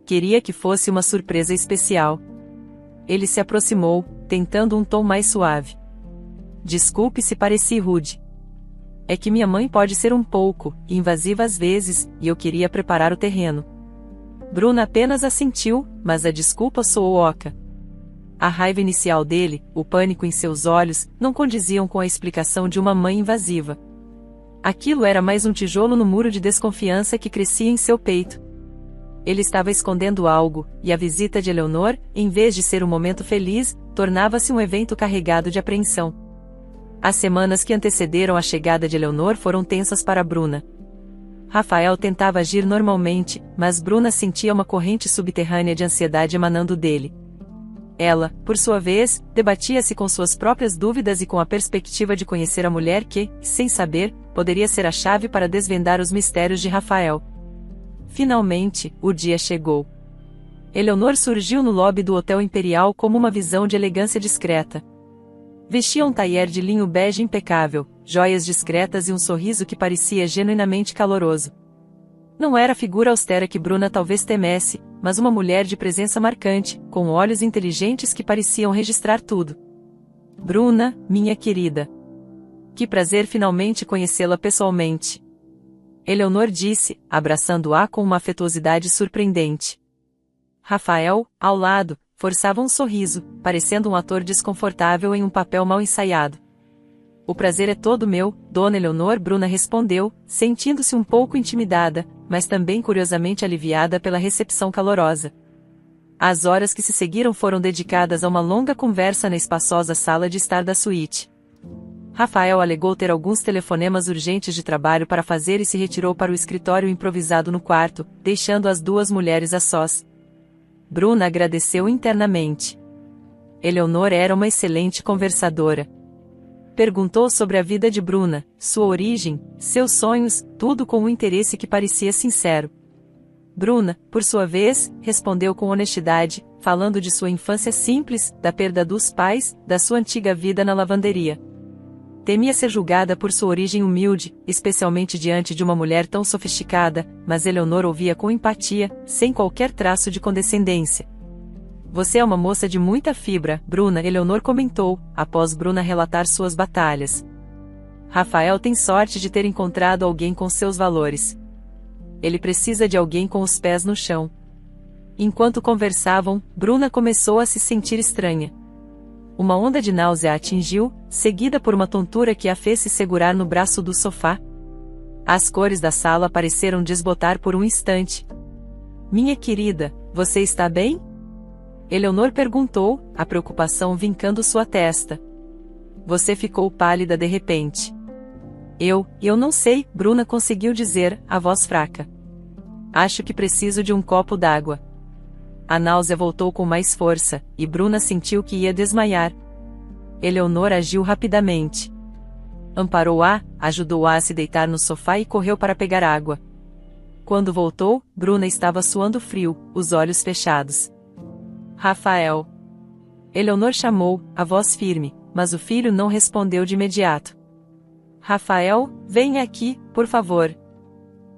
Queria que fosse uma surpresa especial." Ele se aproximou, tentando um tom mais suave. "Desculpe se pareci rude. É que minha mãe pode ser um pouco invasiva às vezes, e eu queria preparar o terreno." Bruna apenas assentiu, mas a desculpa soou oca. A raiva inicial dele, o pânico em seus olhos, não condiziam com a explicação de uma mãe invasiva. Aquilo era mais um tijolo no muro de desconfiança que crescia em seu peito. Ele estava escondendo algo, e a visita de Eleonor, em vez de ser um momento feliz, tornava-se um evento carregado de apreensão. As semanas que antecederam a chegada de Eleonor foram tensas para Bruna. Rafael tentava agir normalmente, mas Bruna sentia uma corrente subterrânea de ansiedade emanando dele. Ela, por sua vez, debatia-se com suas próprias dúvidas e com a perspectiva de conhecer a mulher que, sem saber, poderia ser a chave para desvendar os mistérios de Rafael. Finalmente, o dia chegou. Eleonor surgiu no lobby do Hotel Imperial como uma visão de elegância discreta. Vestia um tailleur de linho bege impecável, joias discretas e um sorriso que parecia genuinamente caloroso. Não era a figura austera que Bruna talvez temesse, mas uma mulher de presença marcante, com olhos inteligentes que pareciam registrar tudo. "Bruna, minha querida. Que prazer finalmente conhecê-la pessoalmente." Eleonor disse, abraçando-a com uma afetuosidade surpreendente. Rafael, ao lado, forçava um sorriso, parecendo um ator desconfortável em um papel mal ensaiado. "O prazer é todo meu, Dona Eleonor", Bruna respondeu, sentindo-se um pouco intimidada, mas também curiosamente aliviada pela recepção calorosa. As horas que se seguiram foram dedicadas a uma longa conversa na espaçosa sala de estar da suíte. Rafael alegou ter alguns telefonemas urgentes de trabalho para fazer e se retirou para o escritório improvisado no quarto, deixando as duas mulheres a sós. Bruna agradeceu internamente. Eleonor era uma excelente conversadora. Perguntou sobre a vida de Bruna, sua origem, seus sonhos, tudo com um interesse que parecia sincero. Bruna, por sua vez, respondeu com honestidade, falando de sua infância simples, da perda dos pais, da sua antiga vida na lavanderia. Temia ser julgada por sua origem humilde, especialmente diante de uma mulher tão sofisticada, mas Eleonor ouvia com empatia, sem qualquer traço de condescendência. "Você é uma moça de muita fibra, Bruna", Eleonor comentou, após Bruna relatar suas batalhas. Rafael tem sorte de ter encontrado alguém com seus valores. Ele precisa de alguém com os pés no chão. Enquanto conversavam, Bruna começou a se sentir estranha. Uma onda de náusea a atingiu, seguida por uma tontura que a fez se segurar no braço do sofá. As cores da sala pareceram desbotar por um instante. Minha querida, você está bem? Eleonor perguntou, a preocupação vincando sua testa. Você ficou pálida de repente. Eu não sei, Bruna conseguiu dizer, a voz fraca. Acho que preciso de um copo d'água. A náusea voltou com mais força, e Bruna sentiu que ia desmaiar. Eleonor agiu rapidamente. Amparou-a, ajudou-a a se deitar no sofá e correu para pegar água. Quando voltou, Bruna estava suando frio, os olhos fechados. Rafael. Eleonor chamou, a voz firme, mas o filho não respondeu de imediato. Rafael, venha aqui, por favor.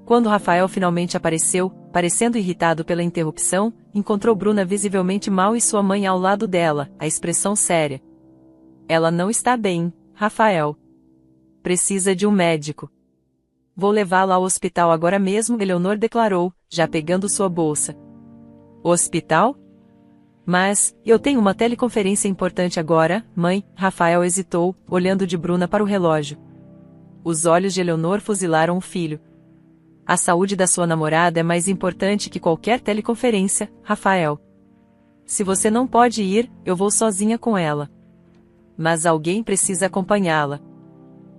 Quando Rafael finalmente apareceu, parecendo irritado pela interrupção, encontrou Bruna visivelmente mal e sua mãe ao lado dela, a expressão séria. Ela não está bem, Rafael. Precisa de um médico. Vou levá-la ao hospital agora mesmo, Eleonor declarou, já pegando sua bolsa. Hospital? Mas, eu tenho uma teleconferência importante agora, mãe, Rafael hesitou, olhando de Bruna para o relógio. Os olhos de Eleonor fuzilaram o filho. A saúde da sua namorada é mais importante que qualquer teleconferência, Rafael. Se você não pode ir, eu vou sozinha com ela. Mas alguém precisa acompanhá-la.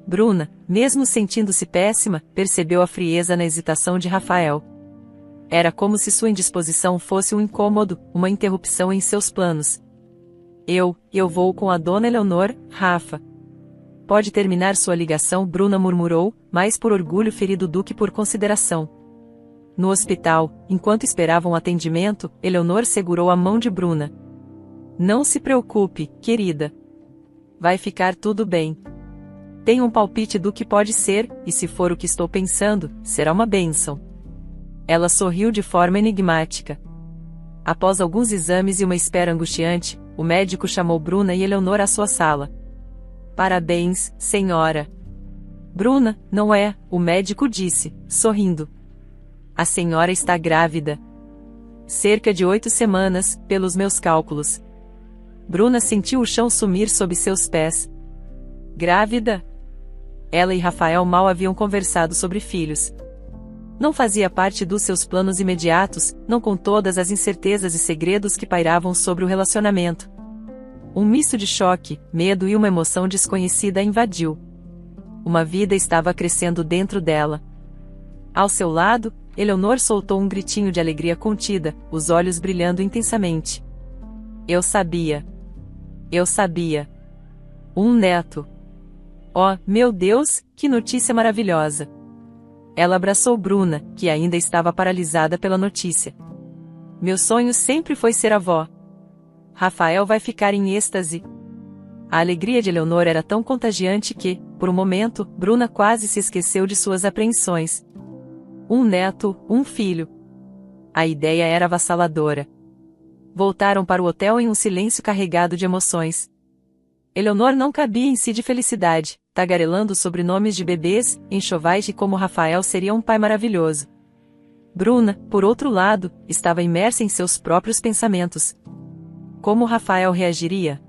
Bruna, mesmo sentindo-se péssima, percebeu a frieza na hesitação de Rafael. Era como se sua indisposição fosse um incômodo, uma interrupção em seus planos. Eu vou com a dona Eleonor, Rafa. Pode terminar sua ligação, Bruna murmurou, mais por orgulho ferido do que por consideração. No hospital, enquanto esperavam atendimento, Eleonor segurou a mão de Bruna. Não se preocupe, querida. Vai ficar tudo bem. Tenho um palpite do que pode ser, e se for o que estou pensando, será uma bênção. Ela sorriu de forma enigmática. Após alguns exames e uma espera angustiante, o médico chamou Bruna e Eleonor à sua sala. Parabéns, senhora. Bruna, não é, o médico disse, sorrindo. A senhora está grávida. Cerca de 8 semanas, pelos meus cálculos. Bruna sentiu o chão sumir sob seus pés. Grávida? Ela e Rafael mal haviam conversado sobre filhos. Não fazia parte dos seus planos imediatos, não com todas as incertezas e segredos que pairavam sobre o relacionamento. Um misto de choque, medo e uma emoção desconhecida a invadiu. Uma vida estava crescendo dentro dela. Ao seu lado, Eleonor soltou um gritinho de alegria contida, os olhos brilhando intensamente. Eu sabia. Eu sabia. Um neto. Oh, meu Deus, que notícia maravilhosa! Ela abraçou Bruna, que ainda estava paralisada pela notícia. Meu sonho sempre foi ser avó. Rafael vai ficar em êxtase. A alegria de Eleonor era tão contagiante que, por um momento, Bruna quase se esqueceu de suas apreensões. Um neto, um filho. A ideia era avassaladora. Voltaram para o hotel em um silêncio carregado de emoções. Eleonor não cabia em si de felicidade, tagarelando sobrenomes de bebês, enxovais e como Rafael seria um pai maravilhoso. Bruna, por outro lado, estava imersa em seus próprios pensamentos. Como Rafael reagiria?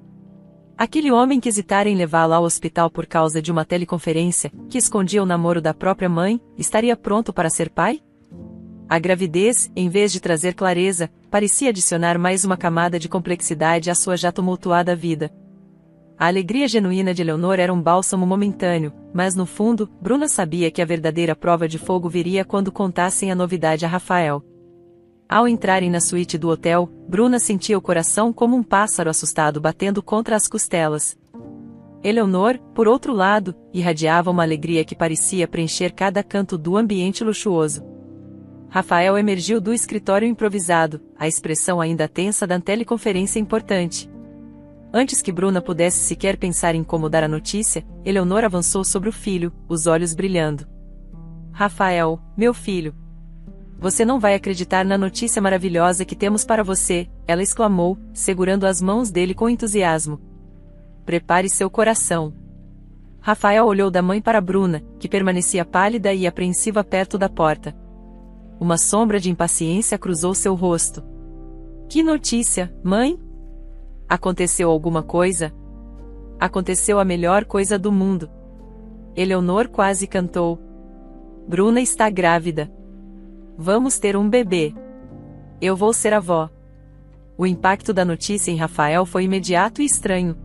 Aquele homem que hesitara em levá-la ao hospital por causa de uma teleconferência, que escondia o namoro da própria mãe, estaria pronto para ser pai? A gravidez, em vez de trazer clareza, parecia adicionar mais uma camada de complexidade à sua já tumultuada vida. A alegria genuína de Eleonor era um bálsamo momentâneo, mas no fundo, Bruna sabia que a verdadeira prova de fogo viria quando contassem a novidade a Rafael. Ao entrarem na suíte do hotel, Bruna sentia o coração como um pássaro assustado batendo contra as costelas. Eleonor, por outro lado, irradiava uma alegria que parecia preencher cada canto do ambiente luxuoso. Rafael emergiu do escritório improvisado, a expressão ainda tensa da teleconferência importante. Antes que Bruna pudesse sequer pensar em como dar a notícia, Eleonor avançou sobre o filho, os olhos brilhando. Rafael, meu filho. Você não vai acreditar na notícia maravilhosa que temos para você, ela exclamou, segurando as mãos dele com entusiasmo. Prepare seu coração. Rafael olhou da mãe para Bruna, que permanecia pálida e apreensiva perto da porta. Uma sombra de impaciência cruzou seu rosto. Que notícia, mãe? Aconteceu alguma coisa? Aconteceu a melhor coisa do mundo. Eleonor quase cantou. Bruna está grávida. Vamos ter um bebê. Eu vou ser avó. O impacto da notícia em Rafael foi imediato e estranho.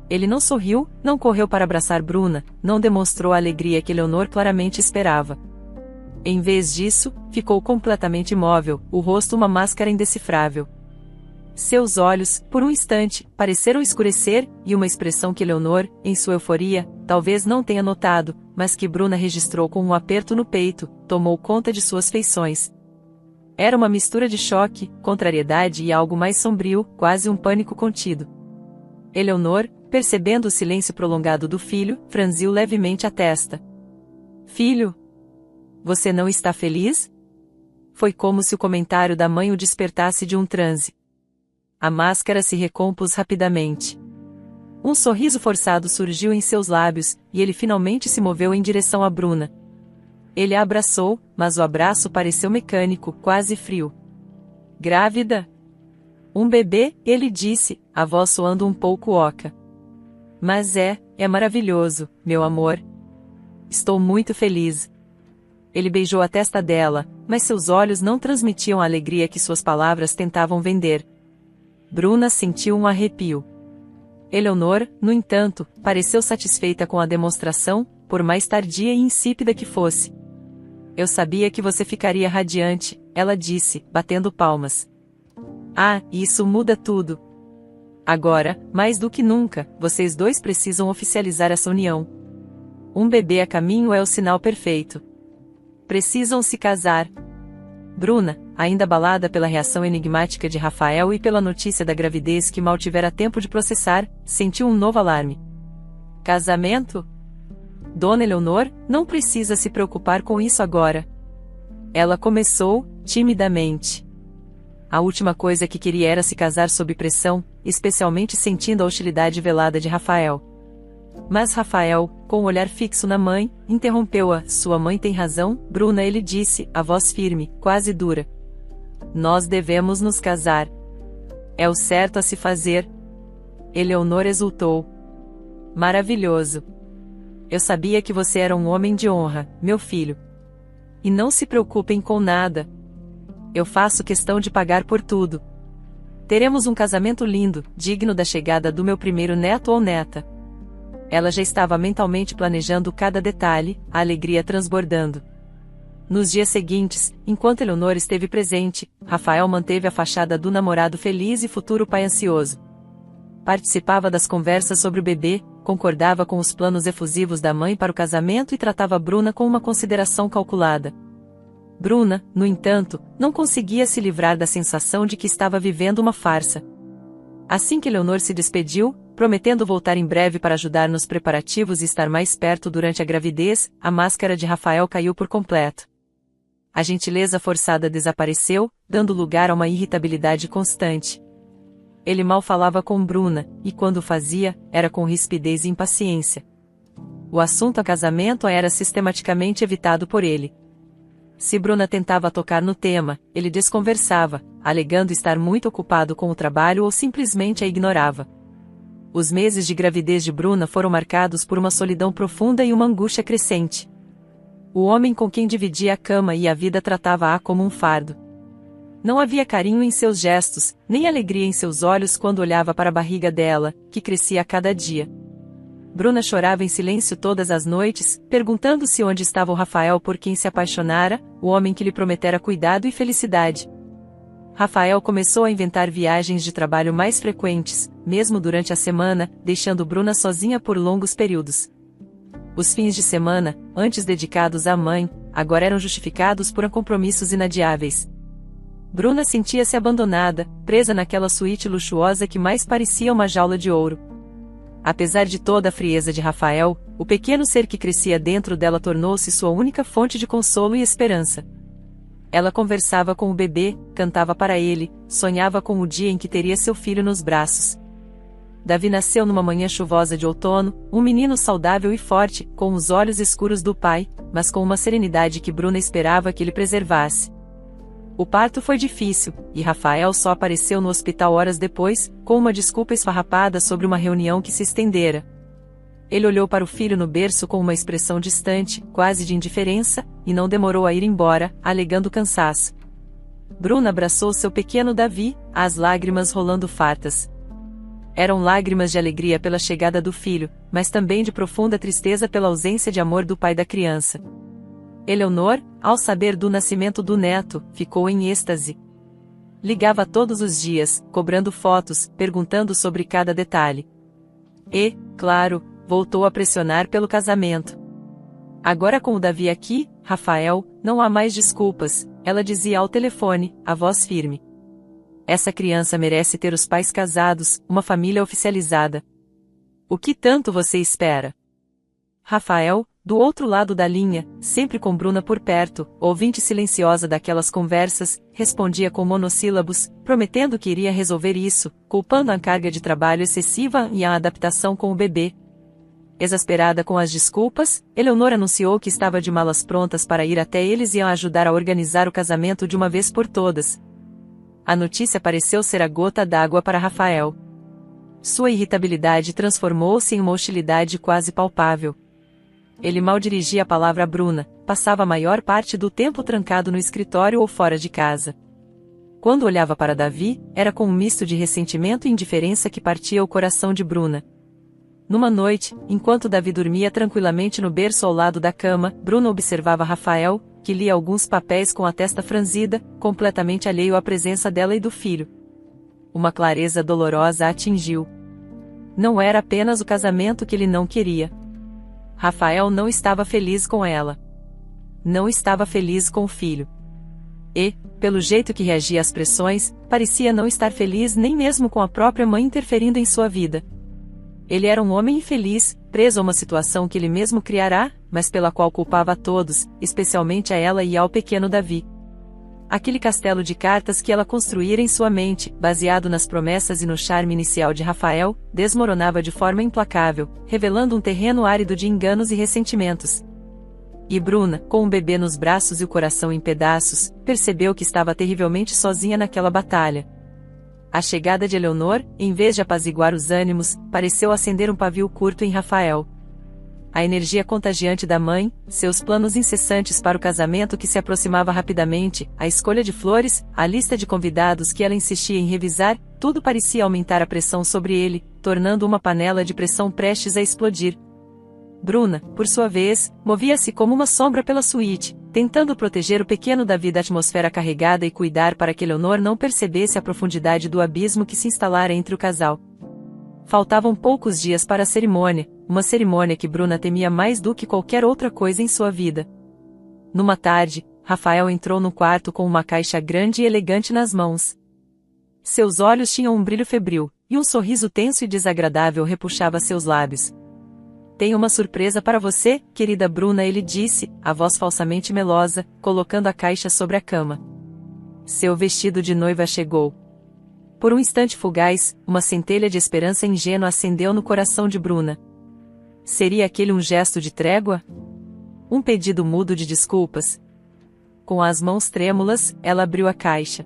Ele não sorriu, não correu para abraçar Bruna, não demonstrou a alegria que Eleonor claramente esperava. Em vez disso, ficou completamente imóvel, o rosto uma máscara indecifrável. Seus olhos, por um instante, pareceram escurecer, e uma expressão que Eleonor, em sua euforia, talvez não tenha notado, mas que Bruna registrou com um aperto no peito, tomou conta de suas feições. Era uma mistura de choque, contrariedade e algo mais sombrio, quase um pânico contido. Eleonor, percebendo o silêncio prolongado do filho, franziu levemente a testa. Filho? Você não está feliz? Foi como se o comentário da mãe o despertasse de um transe. A máscara se recompôs rapidamente. Um sorriso forçado surgiu em seus lábios, e ele finalmente se moveu em direção a Bruna. Ele a abraçou, mas o abraço pareceu mecânico, quase frio. Grávida? Um bebê, ele disse, a voz soando um pouco oca. Mas é maravilhoso, meu amor. Estou muito feliz. Ele beijou a testa dela, mas seus olhos não transmitiam a alegria que suas palavras tentavam vender. Bruna sentiu um arrepio. Eleonor, no entanto, pareceu satisfeita com a demonstração, por mais tardia e insípida que fosse. Eu sabia que você ficaria radiante, ela disse, batendo palmas. Ah, isso muda tudo. Agora, mais do que nunca, vocês dois precisam oficializar essa união. Um bebê a caminho é o sinal perfeito. Precisam se casar. Bruna, ainda abalada pela reação enigmática de Rafael e pela notícia da gravidez que mal tivera tempo de processar, sentiu um novo alarme. Casamento? Dona Eleonor, não precisa se preocupar com isso agora. Ela começou, timidamente. A última coisa que queria era se casar sob pressão, especialmente sentindo a hostilidade velada de Rafael. Mas Rafael, com o olhar fixo na mãe, interrompeu-a. Sua mãe tem razão, Bruna, ele disse, a voz firme, quase dura. Nós devemos nos casar. É o certo a se fazer. Eleonor exultou. Maravilhoso. Eu sabia que você era um homem de honra, meu filho. E não se preocupem com nada. Eu faço questão de pagar por tudo. Teremos um casamento lindo, digno da chegada do meu primeiro neto ou neta. Ela já estava mentalmente planejando cada detalhe, a alegria transbordando. Nos dias seguintes, enquanto Eleonor esteve presente, Rafael manteve a fachada do namorado feliz e futuro pai ansioso. Participava das conversas sobre o bebê, concordava com os planos efusivos da mãe para o casamento e tratava Bruna com uma consideração calculada. Bruna, no entanto, não conseguia se livrar da sensação de que estava vivendo uma farsa. Assim que Eleonor se despediu, prometendo voltar em breve para ajudar nos preparativos e estar mais perto durante a gravidez, a máscara de Rafael caiu por completo. A gentileza forçada desapareceu, dando lugar a uma irritabilidade constante. Ele mal falava com Bruna, e quando o fazia, era com rispidez e impaciência. O assunto a casamento era sistematicamente evitado por ele. Se Bruna tentava tocar no tema, ele desconversava, alegando estar muito ocupado com o trabalho ou simplesmente a ignorava. Os meses de gravidez de Bruna foram marcados por uma solidão profunda e uma angústia crescente. O homem com quem dividia a cama e a vida tratava-a como um fardo. Não havia carinho em seus gestos, nem alegria em seus olhos quando olhava para a barriga dela, que crescia a cada dia. Bruna chorava em silêncio todas as noites, perguntando-se onde estava o Rafael por quem se apaixonara, o homem que lhe prometera cuidado e felicidade. Rafael começou a inventar viagens de trabalho mais frequentes, mesmo durante a semana, deixando Bruna sozinha por longos períodos. Os fins de semana, antes dedicados à mãe, agora eram justificados por compromissos inadiáveis. Bruna sentia-se abandonada, presa naquela suíte luxuosa que mais parecia uma jaula de ouro. Apesar de toda a frieza de Rafael, o pequeno ser que crescia dentro dela tornou-se sua única fonte de consolo e esperança. Ela conversava com o bebê, cantava para ele, sonhava com o dia em que teria seu filho nos braços. Davi nasceu numa manhã chuvosa de outono, um menino saudável e forte, com os olhos escuros do pai, mas com uma serenidade que Bruna esperava que ele preservasse. O parto foi difícil, e Rafael só apareceu no hospital horas depois, com uma desculpa esfarrapada sobre uma reunião que se estendera. Ele olhou para o filho no berço com uma expressão distante, quase de indiferença, e não demorou a ir embora, alegando cansaço. Bruna abraçou seu pequeno Davi, as lágrimas rolando fartas. Eram lágrimas de alegria pela chegada do filho, mas também de profunda tristeza pela ausência de amor do pai da criança. Eleonor, ao saber do nascimento do neto, ficou em êxtase. Ligava todos os dias, cobrando fotos, perguntando sobre cada detalhe. E, claro, voltou a pressionar pelo casamento. Agora com o Davi aqui, Rafael, não há mais desculpas, ela dizia ao telefone, a voz firme. Essa criança merece ter os pais casados, uma família oficializada. O que tanto você espera? Rafael, do outro lado da linha, sempre com Bruna por perto, ouvinte silenciosa daquelas conversas, respondia com monossílabos, prometendo que iria resolver isso, culpando a carga de trabalho excessiva e a adaptação com o bebê. Exasperada com as desculpas, Eleonor anunciou que estava de malas prontas para ir até eles e a ajudar a organizar o casamento de uma vez por todas. A notícia pareceu ser a gota d'água para Rafael. Sua irritabilidade transformou-se em uma hostilidade quase palpável. Ele mal dirigia a palavra a Bruna, passava a maior parte do tempo trancado no escritório ou fora de casa. Quando olhava para Davi, era com um misto de ressentimento e indiferença que partia o coração de Bruna. Numa noite, enquanto Davi dormia tranquilamente no berço ao lado da cama, Bruna observava Rafael, que lia alguns papéis com a testa franzida, completamente alheio à presença dela e do filho. Uma clareza dolorosa a atingiu. Não era apenas o casamento que ele não queria. Rafael não estava feliz com ela. Não estava feliz com o filho. E, pelo jeito que reagia às pressões, parecia não estar feliz nem mesmo com a própria mãe interferindo em sua vida. Ele era um homem infeliz, preso a uma situação que ele mesmo criará, mas pela qual culpava a todos, especialmente a ela e ao pequeno Davi. Aquele castelo de cartas que ela construíra em sua mente, baseado nas promessas e no charme inicial de Rafael, desmoronava de forma implacável, revelando um terreno árido de enganos e ressentimentos. E Bruna, com um bebê nos braços e o coração em pedaços, percebeu que estava terrivelmente sozinha naquela batalha. A chegada de Eleonor, em vez de apaziguar os ânimos, pareceu acender um pavio curto em Rafael. A energia contagiante da mãe, seus planos incessantes para o casamento que se aproximava rapidamente, a escolha de flores, a lista de convidados que ela insistia em revisar, tudo parecia aumentar a pressão sobre ele, tornando uma panela de pressão prestes a explodir. Bruna, por sua vez, movia-se como uma sombra pela suíte, tentando proteger o pequeno Davi da atmosfera carregada e cuidar para que Eleonor não percebesse a profundidade do abismo que se instalara entre o casal. Faltavam poucos dias para a cerimônia, uma cerimônia que Bruna temia mais do que qualquer outra coisa em sua vida. Numa tarde, Rafael entrou no quarto com uma caixa grande e elegante nas mãos. Seus olhos tinham um brilho febril, e um sorriso tenso e desagradável repuxava seus lábios. Tenho uma surpresa para você, querida Bruna, ele disse, a voz falsamente melosa, colocando a caixa sobre a cama. Seu vestido de noiva chegou. Por um instante fugaz, uma centelha de esperança ingênua acendeu no coração de Bruna. Seria aquele um gesto de trégua? Um pedido mudo de desculpas? Com as mãos trêmulas, ela abriu a caixa.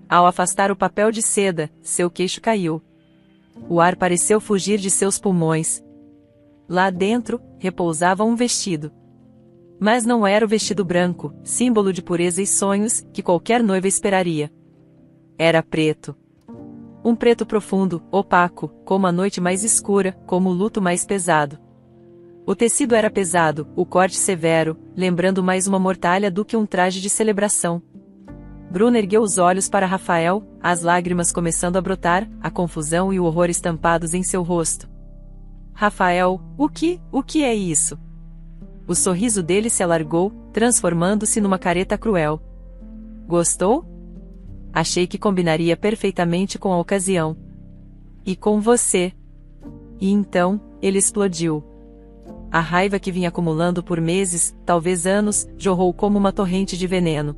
Ao afastar o papel de seda, seu queixo caiu. O ar pareceu fugir de seus pulmões. Lá dentro, repousava um vestido. Mas não era o vestido branco, símbolo de pureza e sonhos, que qualquer noiva esperaria. Era preto. Um preto profundo, opaco, como a noite mais escura, como o luto mais pesado. O tecido era pesado, o corte severo, lembrando mais uma mortalha do que um traje de celebração. Bruna ergueu os olhos para Rafael, as lágrimas começando a brotar, a confusão e o horror estampados em seu rosto. Rafael, o que é isso? O sorriso dele se alargou, transformando-se numa careta cruel. Gostou? Achei que combinaria perfeitamente com a ocasião. E com você. E então, ele explodiu. A raiva que vinha acumulando por meses, talvez anos, jorrou como uma torrente de veneno.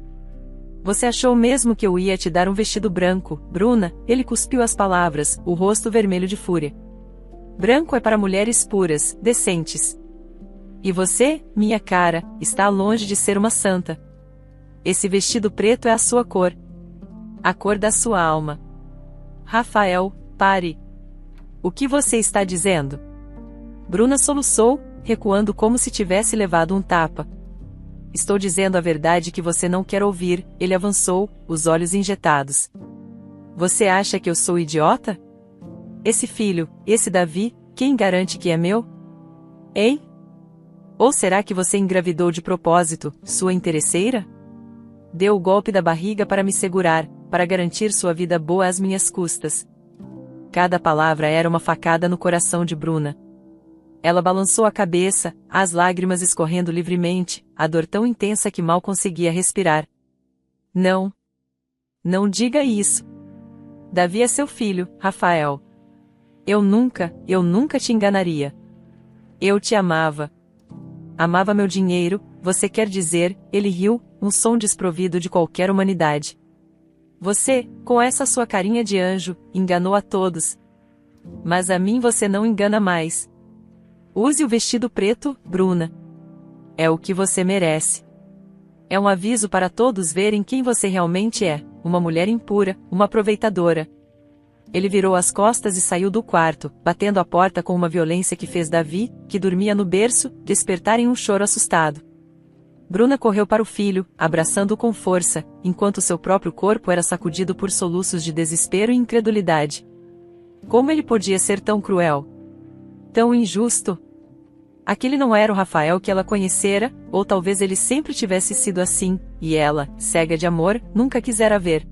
Você achou mesmo que eu ia te dar um vestido branco, Bruna? Ele cuspiu as palavras, o rosto vermelho de fúria. Branco é para mulheres puras, decentes. E você, minha cara, está longe de ser uma santa. Esse vestido preto é a sua cor. A cor da sua alma. Rafael, pare. O que você está dizendo? Bruna soluçou, recuando como se tivesse levado um tapa. Estou dizendo a verdade que você não quer ouvir, ele avançou, os olhos injetados. Você acha que eu sou idiota? Esse filho, esse Davi, quem garante que é meu? Hein? Ou será que você engravidou de propósito, sua interesseira? Deu o golpe da barriga para me segurar, para garantir sua vida boa às minhas custas. Cada palavra era uma facada no coração de Bruna. Ela balançou a cabeça, as lágrimas escorrendo livremente, a dor tão intensa que mal conseguia respirar. Não. Não diga isso. Davi é seu filho, Rafael. Eu nunca te enganaria. Eu te amava. Amava meu dinheiro, você quer dizer, ele riu, um som desprovido de qualquer humanidade. Você, com essa sua carinha de anjo, enganou a todos. Mas a mim você não engana mais. Use o vestido preto, Bruna. É o que você merece. É um aviso para todos verem quem você realmente é, uma mulher impura, uma aproveitadora. Ele virou as costas e saiu do quarto, batendo a porta com uma violência que fez Davi, que dormia no berço, despertar em um choro assustado. Bruna correu para o filho, abraçando-o com força, enquanto seu próprio corpo era sacudido por soluços de desespero e incredulidade. Como ele podia ser tão cruel? Tão injusto? Aquele não era o Rafael que ela conhecera, ou talvez ele sempre tivesse sido assim, e ela, cega de amor, nunca quisera ver.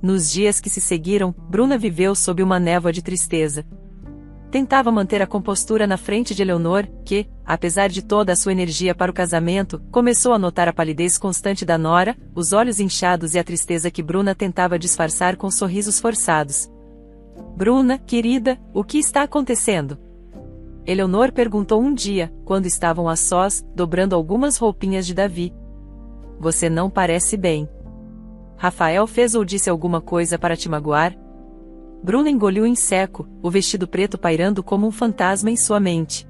Nos dias que se seguiram, Bruna viveu sob uma névoa de tristeza. Tentava manter a compostura na frente de Eleonor, que, apesar de toda a sua energia para o casamento, começou a notar a palidez constante da nora, os olhos inchados e a tristeza que Bruna tentava disfarçar com sorrisos forçados. Bruna, querida, o que está acontecendo? Eleonor perguntou um dia, quando estavam a sós, dobrando algumas roupinhas de Davi. Você não parece bem. Rafael fez ou disse alguma coisa para te magoar? Bruna engoliu em seco, o vestido preto pairando como um fantasma em sua mente.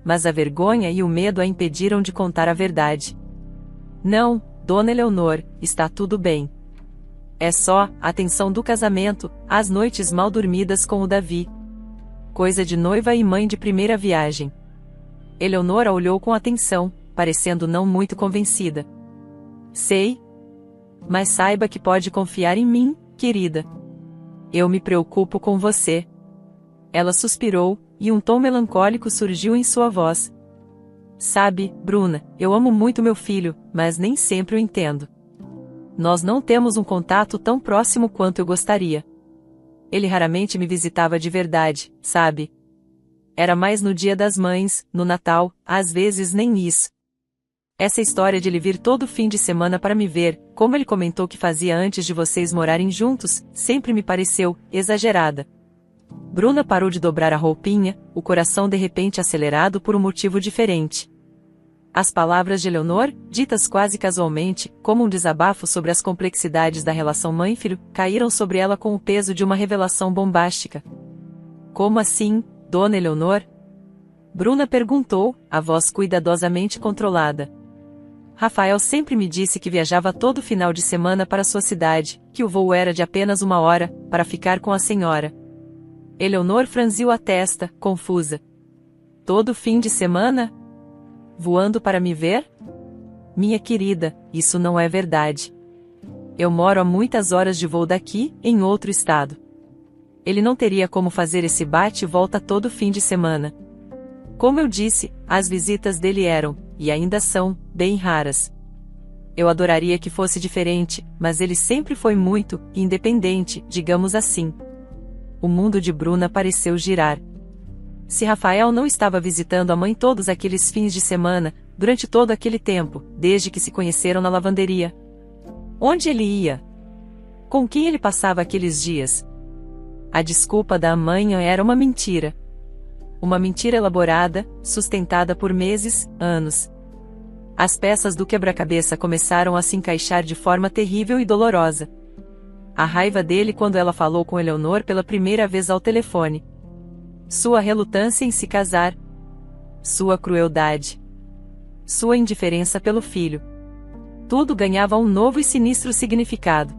Mas a vergonha e o medo a impediram de contar a verdade. Não, Dona Eleonor, está tudo bem. É só a tensão do casamento, as noites mal dormidas com o Davi. Coisa de noiva e mãe de primeira viagem. Eleonora olhou com atenção, parecendo não muito convencida. Sei. Mas saiba que pode confiar em mim, querida. Eu me preocupo com você. Ela suspirou, e um tom melancólico surgiu em sua voz. Sabe, Bruna, eu amo muito meu filho, mas nem sempre o entendo. Nós não temos um contato tão próximo quanto eu gostaria. Ele raramente me visitava de verdade, sabe? Era mais no Dia das Mães, no Natal, às vezes nem isso. Essa história de ele vir todo fim de semana para me ver, como ele comentou que fazia antes de vocês morarem juntos, sempre me pareceu exagerada. Bruna parou de dobrar a roupinha, o coração de repente acelerado por um motivo diferente. As palavras de Eleonor, ditas quase casualmente, como um desabafo sobre as complexidades da relação mãe-filho, caíram sobre ela com o peso de uma revelação bombástica. Como assim, Dona Eleonor? Bruna perguntou, a voz cuidadosamente controlada. Rafael sempre me disse que viajava todo final de semana para sua cidade, que o voo era de apenas 1 hora, para ficar com a senhora. Eleonor franziu a testa, confusa. Todo fim de semana? Voando para me ver? Minha querida, isso não é verdade. Eu moro a muitas horas de voo daqui, em outro estado. Ele não teria como fazer esse bate e volta todo fim de semana. Como eu disse, as visitas dele eram, e ainda são, bem raras. Eu adoraria que fosse diferente, mas ele sempre foi muito independente, digamos assim. O mundo de Bruna pareceu girar. Se Rafael não estava visitando a mãe todos aqueles fins de semana, durante todo aquele tempo, desde que se conheceram na lavanderia. Onde ele ia? Com quem ele passava aqueles dias? A desculpa da mãe era uma mentira. Uma mentira elaborada, sustentada por meses, anos. As peças do quebra-cabeça começaram a se encaixar de forma terrível e dolorosa. A raiva dele quando ela falou com Eleonor pela primeira vez ao telefone. Sua relutância em se casar. Sua crueldade. Sua indiferença pelo filho. Tudo ganhava um novo e sinistro significado.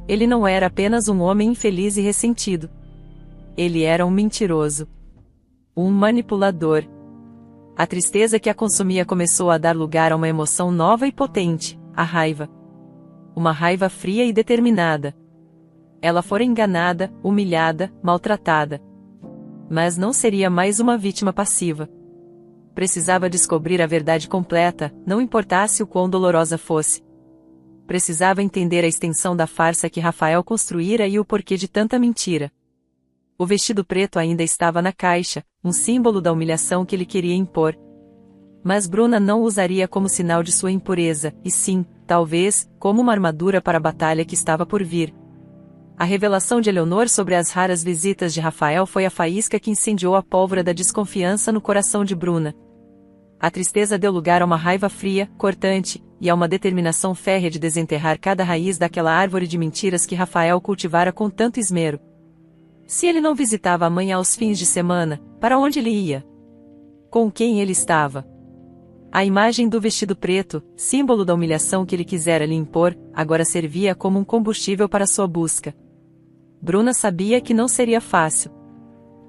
Ele não era apenas um homem infeliz e ressentido. Ele era um mentiroso. Um manipulador. A tristeza que a consumia começou a dar lugar a uma emoção nova e potente, a raiva. Uma raiva fria e determinada. Ela fora enganada, humilhada, maltratada. Mas não seria mais uma vítima passiva. Precisava descobrir a verdade completa, não importasse o quão dolorosa fosse. Precisava entender a extensão da farsa que Rafael construíra e o porquê de tanta mentira. O vestido preto ainda estava na caixa, um símbolo da humilhação que ele queria impor. Mas Bruna não o usaria como sinal de sua impureza, e sim, talvez, como uma armadura para a batalha que estava por vir. A revelação de Eleonor sobre as raras visitas de Rafael foi a faísca que incendiou a pólvora da desconfiança no coração de Bruna. A tristeza deu lugar a uma raiva fria, cortante, e a uma determinação férrea de desenterrar cada raiz daquela árvore de mentiras que Rafael cultivara com tanto esmero. Se ele não visitava a mãe aos fins de semana, para onde ele ia? Com quem ele estava? A imagem do vestido preto, símbolo da humilhação que ele quisera lhe impor, agora servia como um combustível para sua busca. Bruna sabia que não seria fácil.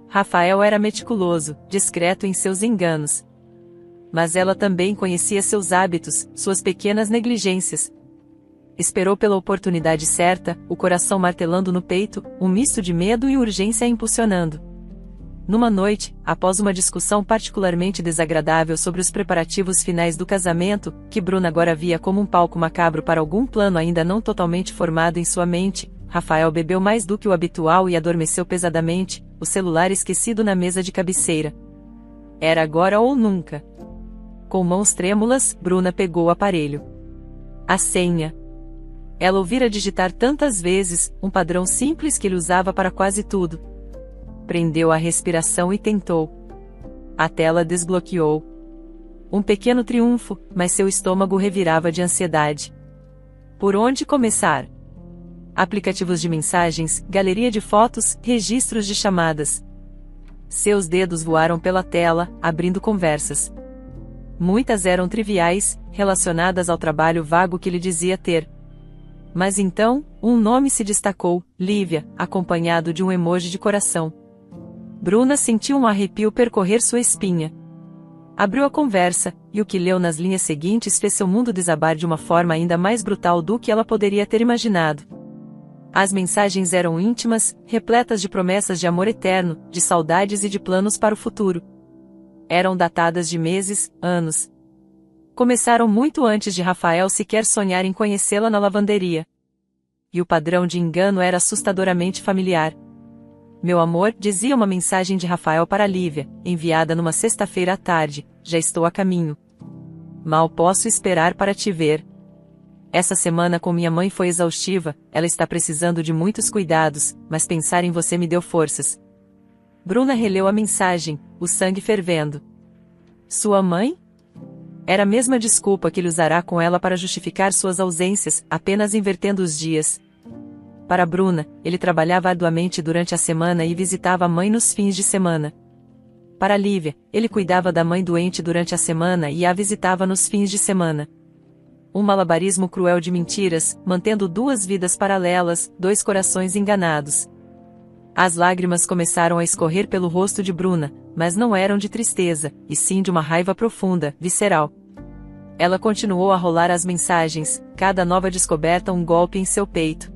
Rafael era meticuloso, discreto em seus enganos. Mas ela também conhecia seus hábitos, suas pequenas negligências. Esperou pela oportunidade certa, o coração martelando no peito, um misto de medo e urgência a impulsionando. Numa noite, após uma discussão particularmente desagradável sobre os preparativos finais do casamento, que Bruna agora via como um palco macabro para algum plano ainda não totalmente formado em sua mente, Rafael bebeu mais do que o habitual e adormeceu pesadamente, o celular esquecido na mesa de cabeceira. Era agora ou nunca. Com mãos trêmulas, Bruna pegou o aparelho. A senha. Ela ouvira digitar tantas vezes, um padrão simples que ele usava para quase tudo. Prendeu a respiração e tentou. A tela desbloqueou. Um pequeno triunfo, mas seu estômago revirava de ansiedade. Por onde começar? Aplicativos de mensagens, galeria de fotos, registros de chamadas. Seus dedos voaram pela tela, abrindo conversas. Muitas eram triviais, relacionadas ao trabalho vago que ele dizia ter. Mas então, um nome se destacou, Lívia, acompanhado de um emoji de coração. Bruna sentiu um arrepio percorrer sua espinha. Abriu a conversa, e o que leu nas linhas seguintes fez seu mundo desabar de uma forma ainda mais brutal do que ela poderia ter imaginado. As mensagens eram íntimas, repletas de promessas de amor eterno, de saudades e de planos para o futuro. Eram datadas de meses, anos. Começaram muito antes de Rafael sequer sonhar em conhecê-la na lavanderia. E o padrão de engano era assustadoramente familiar. Meu amor, dizia uma mensagem de Rafael para Lívia, enviada numa sexta-feira à tarde, já estou a caminho. Mal posso esperar para te ver. Essa semana com minha mãe foi exaustiva, ela está precisando de muitos cuidados, mas pensar em você me deu forças. Bruna releu a mensagem, o sangue fervendo. Sua mãe? Era a mesma desculpa que ele usará com ela para justificar suas ausências, apenas invertendo os dias. Para Bruna, ele trabalhava arduamente durante a semana e visitava a mãe nos fins de semana. Para Lívia, ele cuidava da mãe doente durante a semana e a visitava nos fins de semana. Um malabarismo cruel de mentiras, mantendo duas vidas paralelas, dois corações enganados. As lágrimas começaram a escorrer pelo rosto de Bruna, mas não eram de tristeza, e sim de uma raiva profunda, visceral. Ela continuou a rolar as mensagens, cada nova descoberta um golpe em seu peito.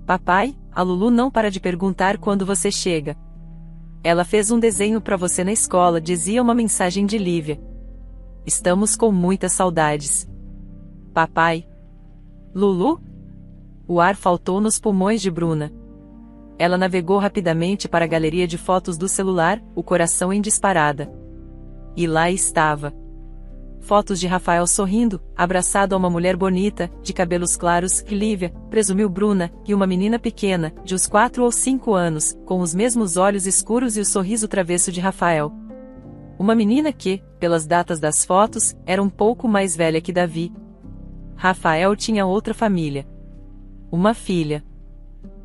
Papai, a Lulu não para de perguntar quando você chega. Ela fez um desenho para você na escola, dizia uma mensagem de Lívia. Estamos com muitas saudades. Papai. Lulu? O ar faltou nos pulmões de Bruna. Ela navegou rapidamente para a galeria de fotos do celular, o coração em disparada. E lá estava. Fotos de Rafael sorrindo, abraçado a uma mulher bonita, de cabelos claros, Lívia, presumiu Bruna, e uma menina pequena, de uns 4 ou 5 anos, com os mesmos olhos escuros e o sorriso travesso de Rafael. Uma menina que, pelas datas das fotos, era um pouco mais velha que Davi. Rafael tinha outra família. Uma filha.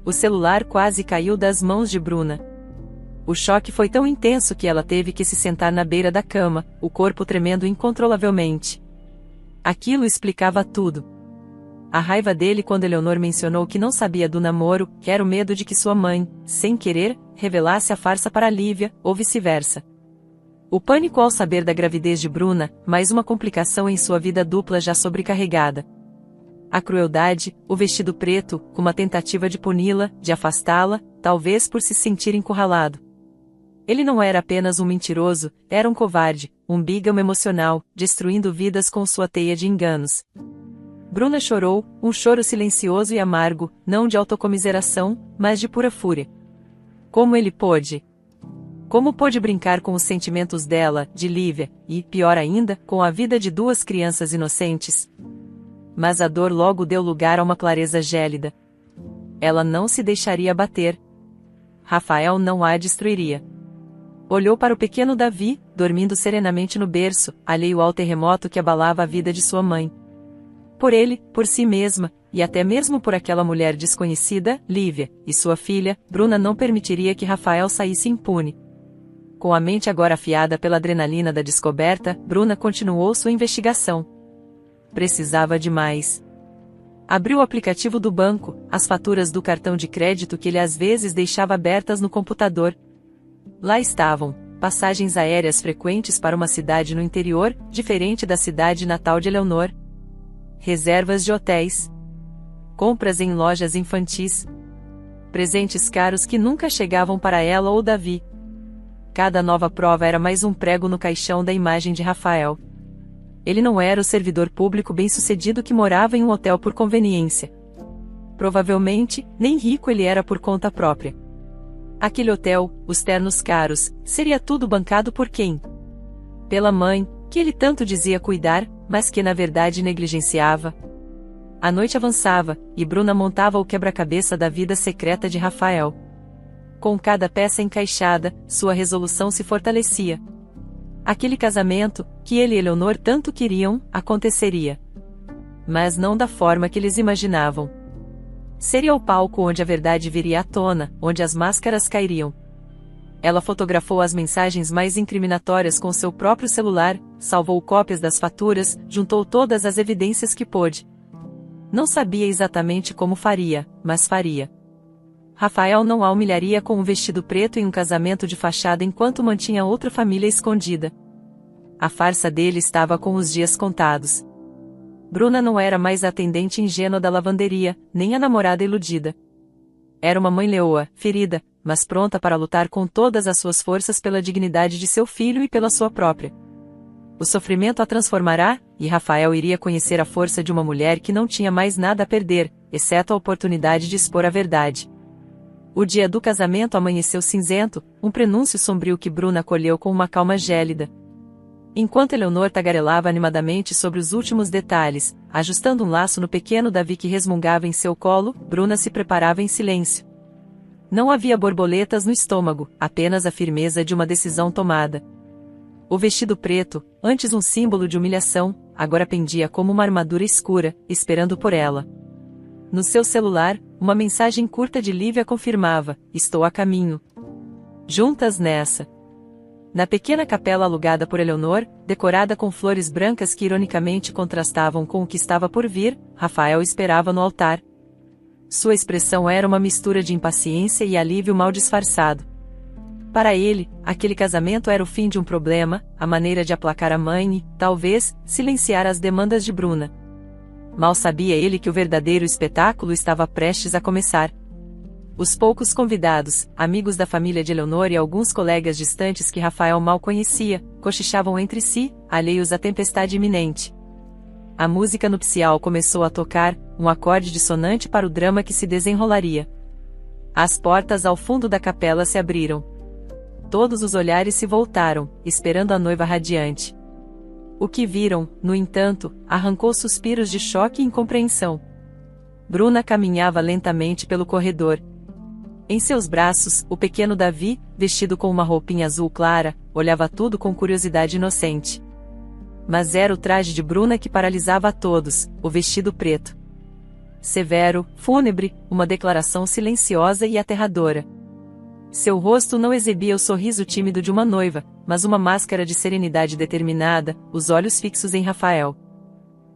O celular quase caiu das mãos de Bruna. O choque foi tão intenso que ela teve que se sentar na beira da cama, o corpo tremendo incontrolavelmente. Aquilo explicava tudo. A raiva dele quando Eleonor mencionou que não sabia do namoro, que era o medo de que sua mãe, sem querer, revelasse a farsa para Lívia, ou vice-versa. O pânico ao saber da gravidez de Bruna, mais uma complicação em sua vida dupla já sobrecarregada. A crueldade, o vestido preto, com uma tentativa de puni-la, de afastá-la, talvez por se sentir encurralado. Ele não era apenas um mentiroso, era um covarde, um bígamo emocional, destruindo vidas com sua teia de enganos. Bruna chorou, um choro silencioso e amargo, não de autocomiseração, mas de pura fúria. Como ele pôde? Como pôde brincar com os sentimentos dela, de Lívia, e, pior ainda, com a vida de duas crianças inocentes? Mas a dor logo deu lugar a uma clareza gélida. Ela não se deixaria abater. Rafael não a destruiria. Olhou para o pequeno Davi, dormindo serenamente no berço, alheio ao terremoto que abalava a vida de sua mãe. Por ele, por si mesma, e até mesmo por aquela mulher desconhecida, Lívia, e sua filha, Bruna não permitiria que Rafael saísse impune. Com a mente agora afiada pela adrenalina da descoberta, Bruna continuou sua investigação. Precisava de mais. Abriu o aplicativo do banco, as faturas do cartão de crédito que ele às vezes deixava abertas no computador. Lá estavam, passagens aéreas frequentes para uma cidade no interior, diferente da cidade natal de Eleonor. Reservas de hotéis. Compras em lojas infantis. Presentes caros que nunca chegavam para ela ou Davi. Cada nova prova era mais um prego no caixão da imagem de Rafael. Ele não era o servidor público bem-sucedido que morava em um hotel por conveniência. Provavelmente, nem rico ele era por conta própria. Aquele hotel, os ternos caros, seria tudo bancado por quem? Pela mãe, que ele tanto dizia cuidar, mas que na verdade negligenciava. A noite avançava, e Bruna montava o quebra-cabeça da vida secreta de Rafael. Com cada peça encaixada, sua resolução se fortalecia. Aquele casamento, que ele e Eleonor tanto queriam, aconteceria. Mas não da forma que eles imaginavam. Seria o palco onde a verdade viria à tona, onde as máscaras cairiam. Ela fotografou as mensagens mais incriminatórias com seu próprio celular, salvou cópias das faturas, juntou todas as evidências que pôde. Não sabia exatamente como faria, mas faria. Rafael não a humilharia com um vestido preto e um casamento de fachada enquanto mantinha outra família escondida. A farsa dele estava com os dias contados. Bruna não era mais a atendente ingênua da lavanderia, nem a namorada iludida. Era uma mãe leoa, ferida, mas pronta para lutar com todas as suas forças pela dignidade de seu filho e pela sua própria. O sofrimento a transformará, e Rafael iria conhecer a força de uma mulher que não tinha mais nada a perder, exceto a oportunidade de expor a verdade. O dia do casamento amanheceu cinzento, um prenúncio sombrio que Bruna acolheu com uma calma gélida. Enquanto Eleonor tagarelava animadamente sobre os últimos detalhes, ajustando um laço no pequeno Davi que resmungava em seu colo, Bruna se preparava em silêncio. Não havia borboletas no estômago, apenas a firmeza de uma decisão tomada. O vestido preto, antes um símbolo de humilhação, agora pendia como uma armadura escura, esperando por ela. No seu celular, uma mensagem curta de Lívia confirmava: "Estou a caminho." Juntas nessa. Na pequena capela alugada por Eleonor, decorada com flores brancas que ironicamente contrastavam com o que estava por vir, Rafael esperava no altar. Sua expressão era uma mistura de impaciência e alívio mal disfarçado. Para ele, aquele casamento era o fim de um problema, a maneira de aplacar a mãe e, talvez, silenciar as demandas de Bruna. Mal sabia ele que o verdadeiro espetáculo estava prestes a começar. Os poucos convidados, amigos da família de Eleonor e alguns colegas distantes que Rafael mal conhecia, cochichavam entre si, alheios à tempestade iminente. A música nupcial começou a tocar, um acorde dissonante para o drama que se desenrolaria. As portas ao fundo da capela se abriram. Todos os olhares se voltaram, esperando a noiva radiante. O que viram, no entanto, arrancou suspiros de choque e incompreensão. Bruna caminhava lentamente pelo corredor. Em seus braços, o pequeno Davi, vestido com uma roupinha azul clara, olhava tudo com curiosidade inocente. Mas era o traje de Bruna que paralisava a todos, o vestido preto. Severo, fúnebre, uma declaração silenciosa e aterradora. Seu rosto não exibia o sorriso tímido de uma noiva, mas uma máscara de serenidade determinada, os olhos fixos em Rafael.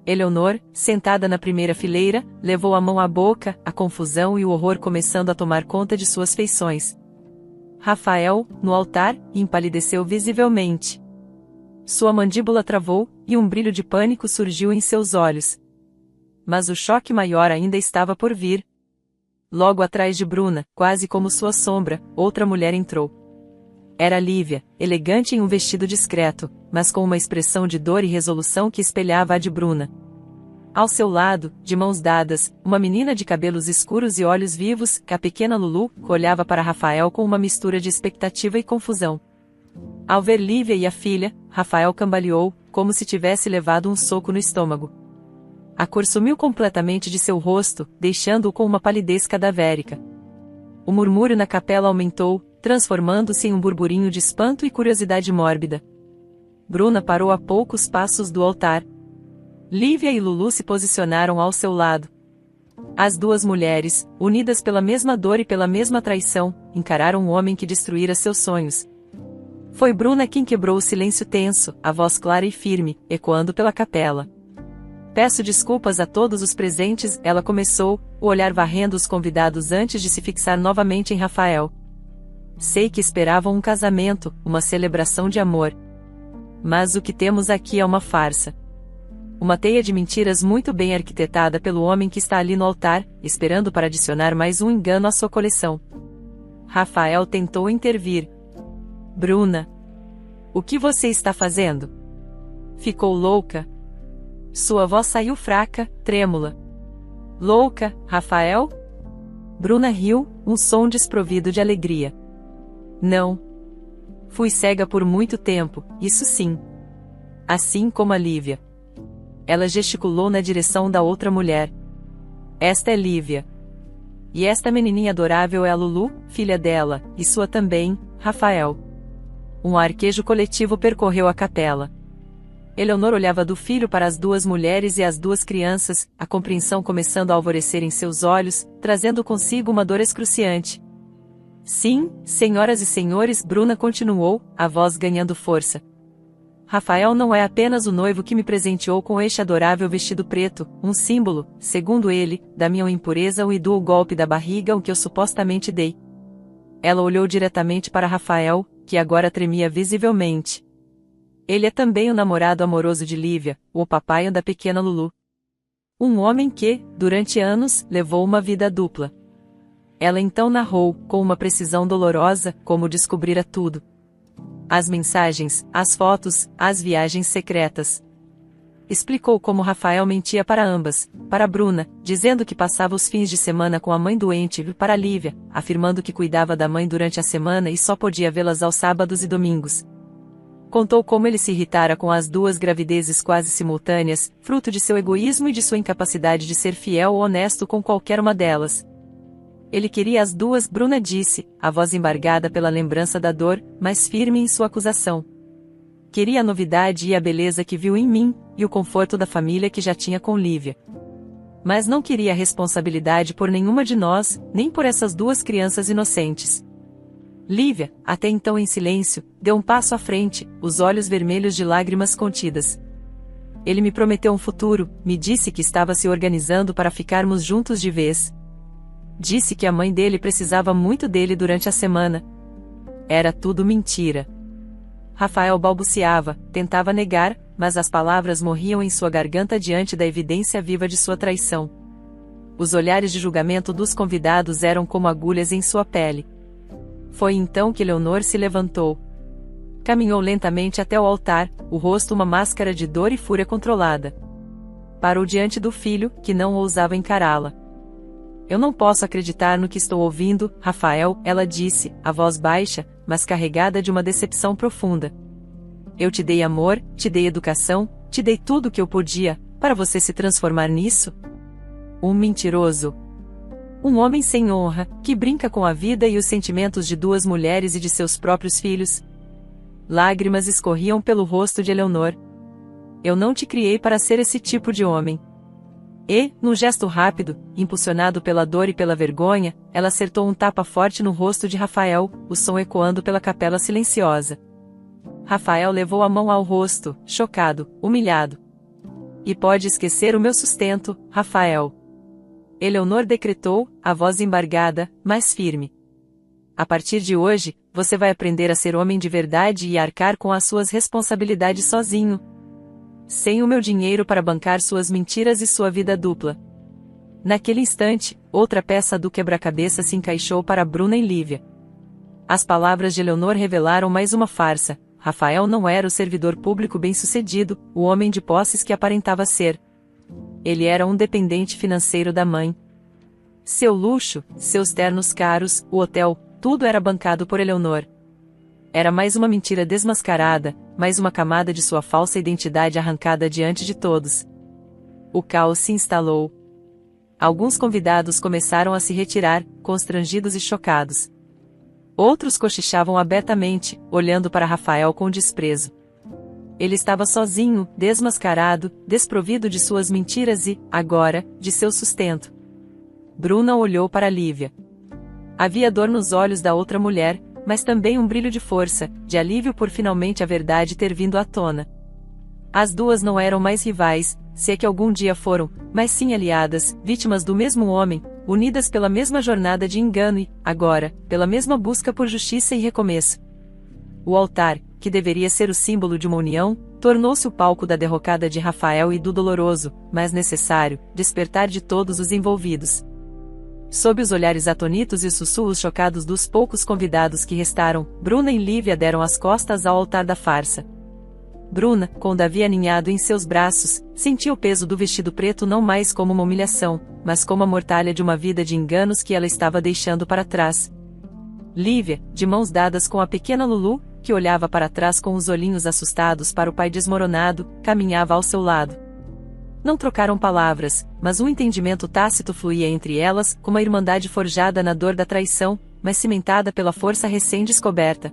Eleonor, sentada na primeira fileira, levou a mão à boca, a confusão e o horror começando a tomar conta de suas feições. Rafael, no altar, empalideceu visivelmente. Sua mandíbula travou, e um brilho de pânico surgiu em seus olhos. Mas o choque maior ainda estava por vir. Logo atrás de Bruna, quase como sua sombra, outra mulher entrou. Era Lívia, elegante em um vestido discreto, mas com uma expressão de dor e resolução que espelhava a de Bruna. Ao seu lado, de mãos dadas, uma menina de cabelos escuros e olhos vivos, a pequena Lulu, olhava para Rafael com uma mistura de expectativa e confusão. Ao ver Lívia e a filha, Rafael cambaleou, como se tivesse levado um soco no estômago. A cor sumiu completamente de seu rosto, deixando-o com uma palidez cadavérica. O murmúrio na capela aumentou, transformando-se em um burburinho de espanto e curiosidade mórbida. Bruna parou a poucos passos do altar. Lívia e Lulu se posicionaram ao seu lado. As duas mulheres, unidas pela mesma dor e pela mesma traição, encararam o homem que destruíra seus sonhos. Foi Bruna quem quebrou o silêncio tenso, a voz clara e firme, ecoando pela capela. Peço desculpas a todos os presentes, ela começou, o olhar varrendo os convidados antes de se fixar novamente em Rafael. Sei que esperavam um casamento, uma celebração de amor. Mas o que temos aqui é uma farsa. Uma teia de mentiras muito bem arquitetada pelo homem que está ali no altar, esperando para adicionar mais um engano à sua coleção. Rafael tentou intervir. Bruna, o que você está fazendo? Ficou louca? Sua voz saiu fraca, trêmula. Louca, Rafael? Bruna riu, um som desprovido de alegria. Não. Fui cega por muito tempo, isso sim. Assim como a Lívia. Ela gesticulou na direção da outra mulher. Esta é Lívia. E esta menininha adorável é a Lulu, filha dela, e sua também, Rafael. Um arquejo coletivo percorreu a capela. Eleonor olhava do filho para as duas mulheres e as duas crianças, a compreensão começando a alvorecer em seus olhos, trazendo consigo uma dor excruciante. Sim, senhoras e senhores, Bruna continuou, a voz ganhando força. Rafael não é apenas o noivo que me presenteou com este adorável vestido preto, um símbolo, segundo ele, da minha impureza e do golpe da barriga o que eu supostamente dei. Ela olhou diretamente para Rafael, que agora tremia visivelmente. Ele é também o namorado amoroso de Lívia, o papai da pequena Lulu. Um homem que, durante anos, levou uma vida dupla. Ela então narrou, com uma precisão dolorosa, como descobrira tudo. As mensagens, as fotos, as viagens secretas. Explicou como Rafael mentia para ambas, para Bruna, dizendo que passava os fins de semana com a mãe doente, e para Lívia, afirmando que cuidava da mãe durante a semana e só podia vê-las aos sábados e domingos. Contou como ele se irritara com as duas gravidezes quase simultâneas, fruto de seu egoísmo e de sua incapacidade de ser fiel ou honesto com qualquer uma delas. Ele queria as duas, Bruna disse, a voz embargada pela lembrança da dor, mas firme em sua acusação. Queria a novidade e a beleza que viu em mim, e o conforto da família que já tinha com Lívia. Mas não queria a responsabilidade por nenhuma de nós, nem por essas duas crianças inocentes. Lívia, até então em silêncio, deu um passo à frente, os olhos vermelhos de lágrimas contidas. Ele me prometeu um futuro, me disse que estava se organizando para ficarmos juntos de vez. Disse que a mãe dele precisava muito dele durante a semana. Era tudo mentira. Rafael balbuciava, tentava negar, mas as palavras morriam em sua garganta diante da evidência viva de sua traição. Os olhares de julgamento dos convidados eram como agulhas em sua pele. Foi então que Eleonor se levantou. Caminhou lentamente até o altar, o rosto uma máscara de dor e fúria controlada. Parou diante do filho, que não ousava encará-la. Eu não posso acreditar no que estou ouvindo, Rafael, ela disse, a voz baixa, mas carregada de uma decepção profunda. Eu te dei amor, te dei educação, te dei tudo o que eu podia, para você se transformar nisso? Um mentiroso. Um homem sem honra, que brinca com a vida e os sentimentos de duas mulheres e de seus próprios filhos. Lágrimas escorriam pelo rosto de Eleonor. Eu não te criei para ser esse tipo de homem. E, num gesto rápido, impulsionado pela dor e pela vergonha, ela acertou um tapa forte no rosto de Rafael, o som ecoando pela capela silenciosa. Rafael levou a mão ao rosto, chocado, humilhado. E pode esquecer o meu sustento, Rafael. Eleonor decretou, a voz embargada, mas firme. A partir de hoje, você vai aprender a ser homem de verdade e arcar com as suas responsabilidades sozinho. Sem o meu dinheiro para bancar suas mentiras e sua vida dupla. Naquele instante, outra peça do quebra-cabeça se encaixou para Bruna e Lívia. As palavras de Eleonor revelaram mais uma farsa. Rafael não era o servidor público bem-sucedido, o homem de posses que aparentava ser. Ele era um dependente financeiro da mãe. Seu luxo, seus ternos caros, o hotel, tudo era bancado por Eleonor. Era mais uma mentira desmascarada, mais uma camada de sua falsa identidade arrancada diante de todos. O caos se instalou. Alguns convidados começaram a se retirar, constrangidos e chocados. Outros cochichavam abertamente, olhando para Rafael com desprezo. Ele estava sozinho, desmascarado, desprovido de suas mentiras e, agora, de seu sustento. Bruna olhou para Lívia. Havia dor nos olhos da outra mulher, mas também um brilho de força, de alívio por finalmente a verdade ter vindo à tona. As duas não eram mais rivais, se é que algum dia foram, mas sim aliadas, vítimas do mesmo homem, unidas pela mesma jornada de engano e, agora, pela mesma busca por justiça e recomeço. O altar, que deveria ser o símbolo de uma união, tornou-se o palco da derrocada de Rafael e do doloroso, mas necessário, despertar de todos os envolvidos. Sob os olhares atonitos e sussurros chocados dos poucos convidados que restaram, Bruna e Lívia deram as costas ao altar da farsa. Bruna, com Davi aninhado em seus braços, sentia o peso do vestido preto não mais como uma humilhação, mas como a mortalha de uma vida de enganos que ela estava deixando para trás. Lívia, de mãos dadas com a pequena Lulu, que olhava para trás com os olhinhos assustados para o pai desmoronado, caminhava ao seu lado. Não trocaram palavras, mas um entendimento tácito fluía entre elas, como a irmandade forjada na dor da traição, mas cimentada pela força recém-descoberta.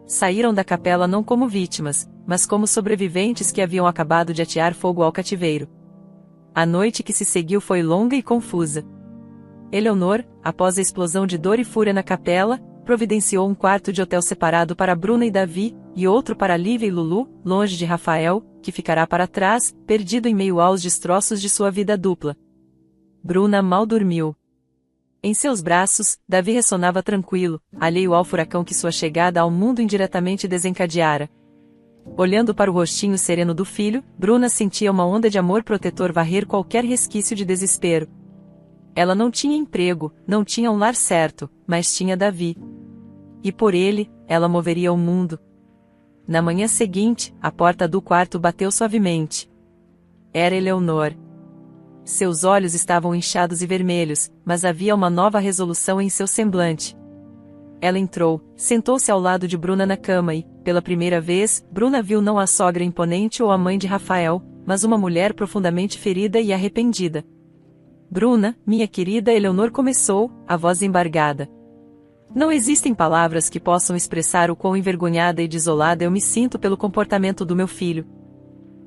Saíram da capela não como vítimas, mas como sobreviventes que haviam acabado de atear fogo ao cativeiro. A noite que se seguiu foi longa e confusa. Eleonor, após a explosão de dor e fúria na capela, providenciou um quarto de hotel separado para Bruna e Davi, e outro para Lívia e Lulu, longe de Rafael, que ficará para trás, perdido em meio aos destroços de sua vida dupla. Bruna mal dormiu. Em seus braços, Davi ressonava tranquilo, alheio ao furacão que sua chegada ao mundo indiretamente desencadeara. Olhando para o rostinho sereno do filho, Bruna sentia uma onda de amor protetor varrer qualquer resquício de desespero. Ela não tinha emprego, não tinha um lar certo, mas tinha Davi. E por ele, ela moveria o mundo. Na manhã seguinte, a porta do quarto bateu suavemente. Era Eleonor. Seus olhos estavam inchados e vermelhos, mas havia uma nova resolução em seu semblante. Ela entrou, sentou-se ao lado de Bruna na cama e, pela primeira vez, Bruna viu não a sogra imponente ou a mãe de Rafael, mas uma mulher profundamente ferida e arrependida. Bruna, minha querida Eleonor começou, a voz embargada. Não existem palavras que possam expressar o quão envergonhada e desolada eu me sinto pelo comportamento do meu filho.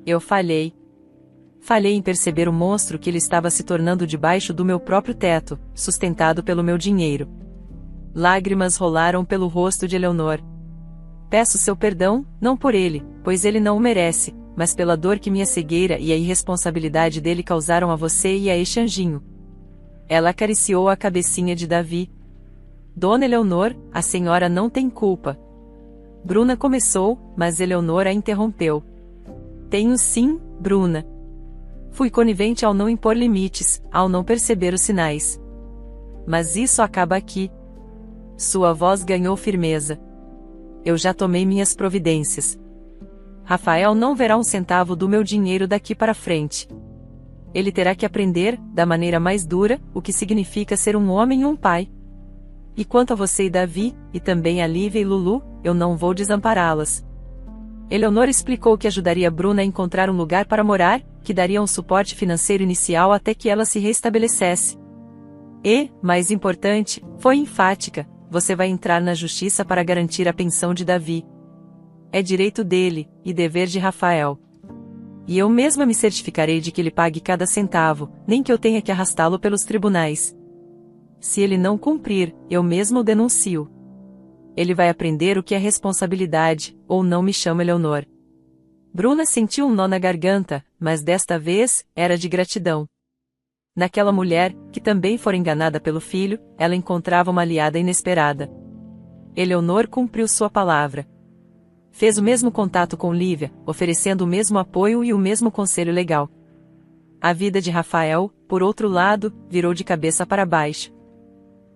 Eu falhei. Falhei em perceber o monstro que ele estava se tornando debaixo do meu próprio teto, sustentado pelo meu dinheiro. Lágrimas rolaram pelo rosto de Eleonor. Peço seu perdão, não por ele, pois ele não o merece, mas pela dor que minha cegueira e a irresponsabilidade dele causaram a você e a este anjinho. Ela acariciou a cabecinha de Davi. Dona Eleonor, a senhora não tem culpa. Bruna começou, mas Eleonor a interrompeu. Tenho sim, Bruna. Fui conivente ao não impor limites, ao não perceber os sinais. Mas isso acaba aqui. Sua voz ganhou firmeza. Eu já tomei minhas providências. Rafael não verá um centavo do meu dinheiro daqui para frente. Ele terá que aprender, da maneira mais dura, o que significa ser um homem e um pai. E quanto a você e Davi, e também a Lívia e Lulu, eu não vou desampará-las. Eleonor explicou que ajudaria Bruna a encontrar um lugar para morar, que daria um suporte financeiro inicial até que ela se restabelecesse. E, mais importante, foi enfática: você vai entrar na justiça para garantir a pensão de Davi. É direito dele, e dever de Rafael. E eu mesma me certificarei de que ele pague cada centavo, nem que eu tenha que arrastá-lo pelos tribunais. Se ele não cumprir, eu mesmo o denuncio. Ele vai aprender o que é responsabilidade, ou não me chama Eleonor. Bruna sentiu um nó na garganta, mas desta vez, era de gratidão. Naquela mulher, que também fora enganada pelo filho, ela encontrava uma aliada inesperada. Eleonor cumpriu sua palavra. Fez o mesmo contato com Lívia, oferecendo o mesmo apoio e o mesmo conselho legal. A vida de Rafael, por outro lado, virou de cabeça para baixo.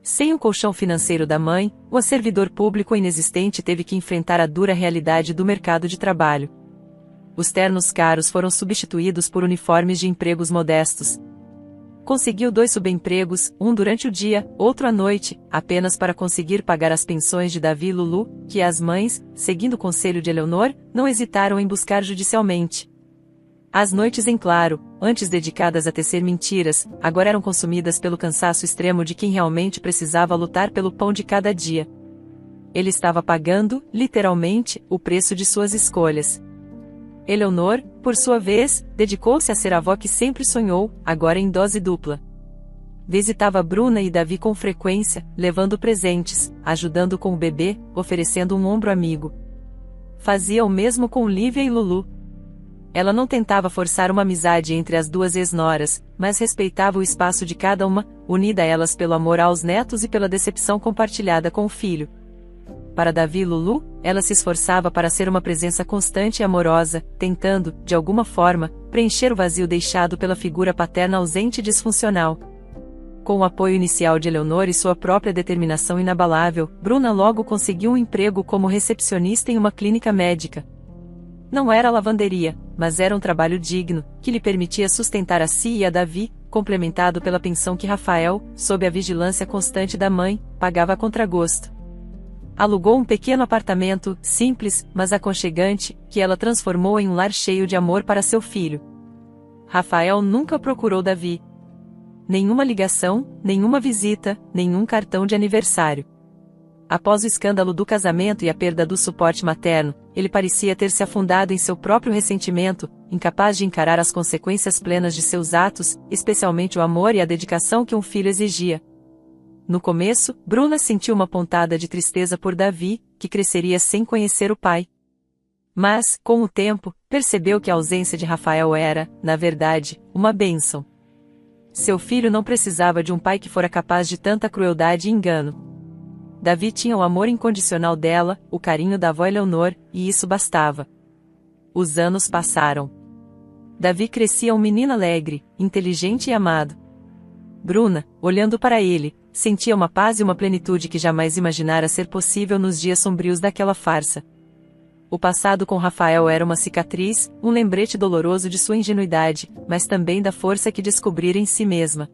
Sem o colchão financeiro da mãe, o servidor público inexistente teve que enfrentar a dura realidade do mercado de trabalho. Os ternos caros foram substituídos por uniformes de empregos modestos. Conseguiu 2 subempregos, um durante o dia, outro à noite, apenas para conseguir pagar as pensões de Davi e Lulu, que as mães, seguindo o conselho de Eleonor, não hesitaram em buscar judicialmente. As noites em claro, antes dedicadas a tecer mentiras, agora eram consumidas pelo cansaço extremo de quem realmente precisava lutar pelo pão de cada dia. Ele estava pagando, literalmente, o preço de suas escolhas. Eleonor, por sua vez, dedicou-se a ser a avó que sempre sonhou, agora em dose dupla. Visitava Bruna e Davi com frequência, levando presentes, ajudando com o bebê, oferecendo um ombro amigo. Fazia o mesmo com Lívia e Lulu. Ela não tentava forçar uma amizade entre as duas ex-noras, mas respeitava o espaço de cada uma, unida a elas pelo amor aos netos e pela decepção compartilhada com o filho. Para Davi e Lulu, ela se esforçava para ser uma presença constante e amorosa, tentando, de alguma forma, preencher o vazio deixado pela figura paterna ausente e disfuncional. Com o apoio inicial de Eleonor e sua própria determinação inabalável, Bruna logo conseguiu um emprego como recepcionista em uma clínica médica. Não era lavanderia, mas era um trabalho digno, que lhe permitia sustentar a si e a Davi, complementado pela pensão que Rafael, sob a vigilância constante da mãe, pagava a contragosto. Alugou um pequeno apartamento, simples, mas aconchegante, que ela transformou em um lar cheio de amor para seu filho. Rafael nunca procurou Davi. Nenhuma ligação, nenhuma visita, nenhum cartão de aniversário. Após o escândalo do casamento e a perda do suporte materno, ele parecia ter se afundado em seu próprio ressentimento, incapaz de encarar as consequências plenas de seus atos, especialmente o amor e a dedicação que um filho exigia. No começo, Bruna sentiu uma pontada de tristeza por Davi, que cresceria sem conhecer o pai. Mas, com o tempo, percebeu que a ausência de Rafael era, na verdade, uma bênção. Seu filho não precisava de um pai que fora capaz de tanta crueldade e engano. Davi tinha o amor incondicional dela, o carinho da avó Eleonor, e isso bastava. Os anos passaram. Davi crescia um menino alegre, inteligente e amado. Bruna, olhando para ele, sentia uma paz e uma plenitude que jamais imaginara ser possível nos dias sombrios daquela farsa. O passado com Rafael era uma cicatriz, um lembrete doloroso de sua ingenuidade, mas também da força que descobrira em si mesma.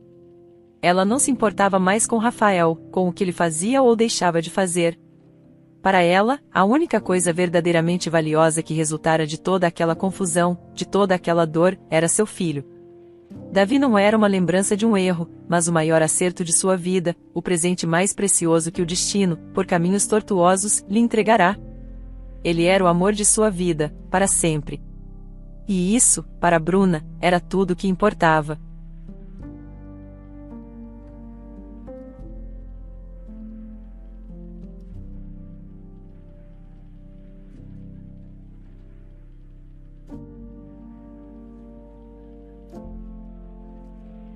Ela não se importava mais com Rafael, com o que ele fazia ou deixava de fazer. Para ela, a única coisa verdadeiramente valiosa que resultara de toda aquela confusão, de toda aquela dor, era seu filho. Davi não era uma lembrança de um erro, mas o maior acerto de sua vida, o presente mais precioso que o destino, por caminhos tortuosos, lhe entregará. Ele era o amor de sua vida, para sempre. E isso, para Bruna, era tudo o que importava.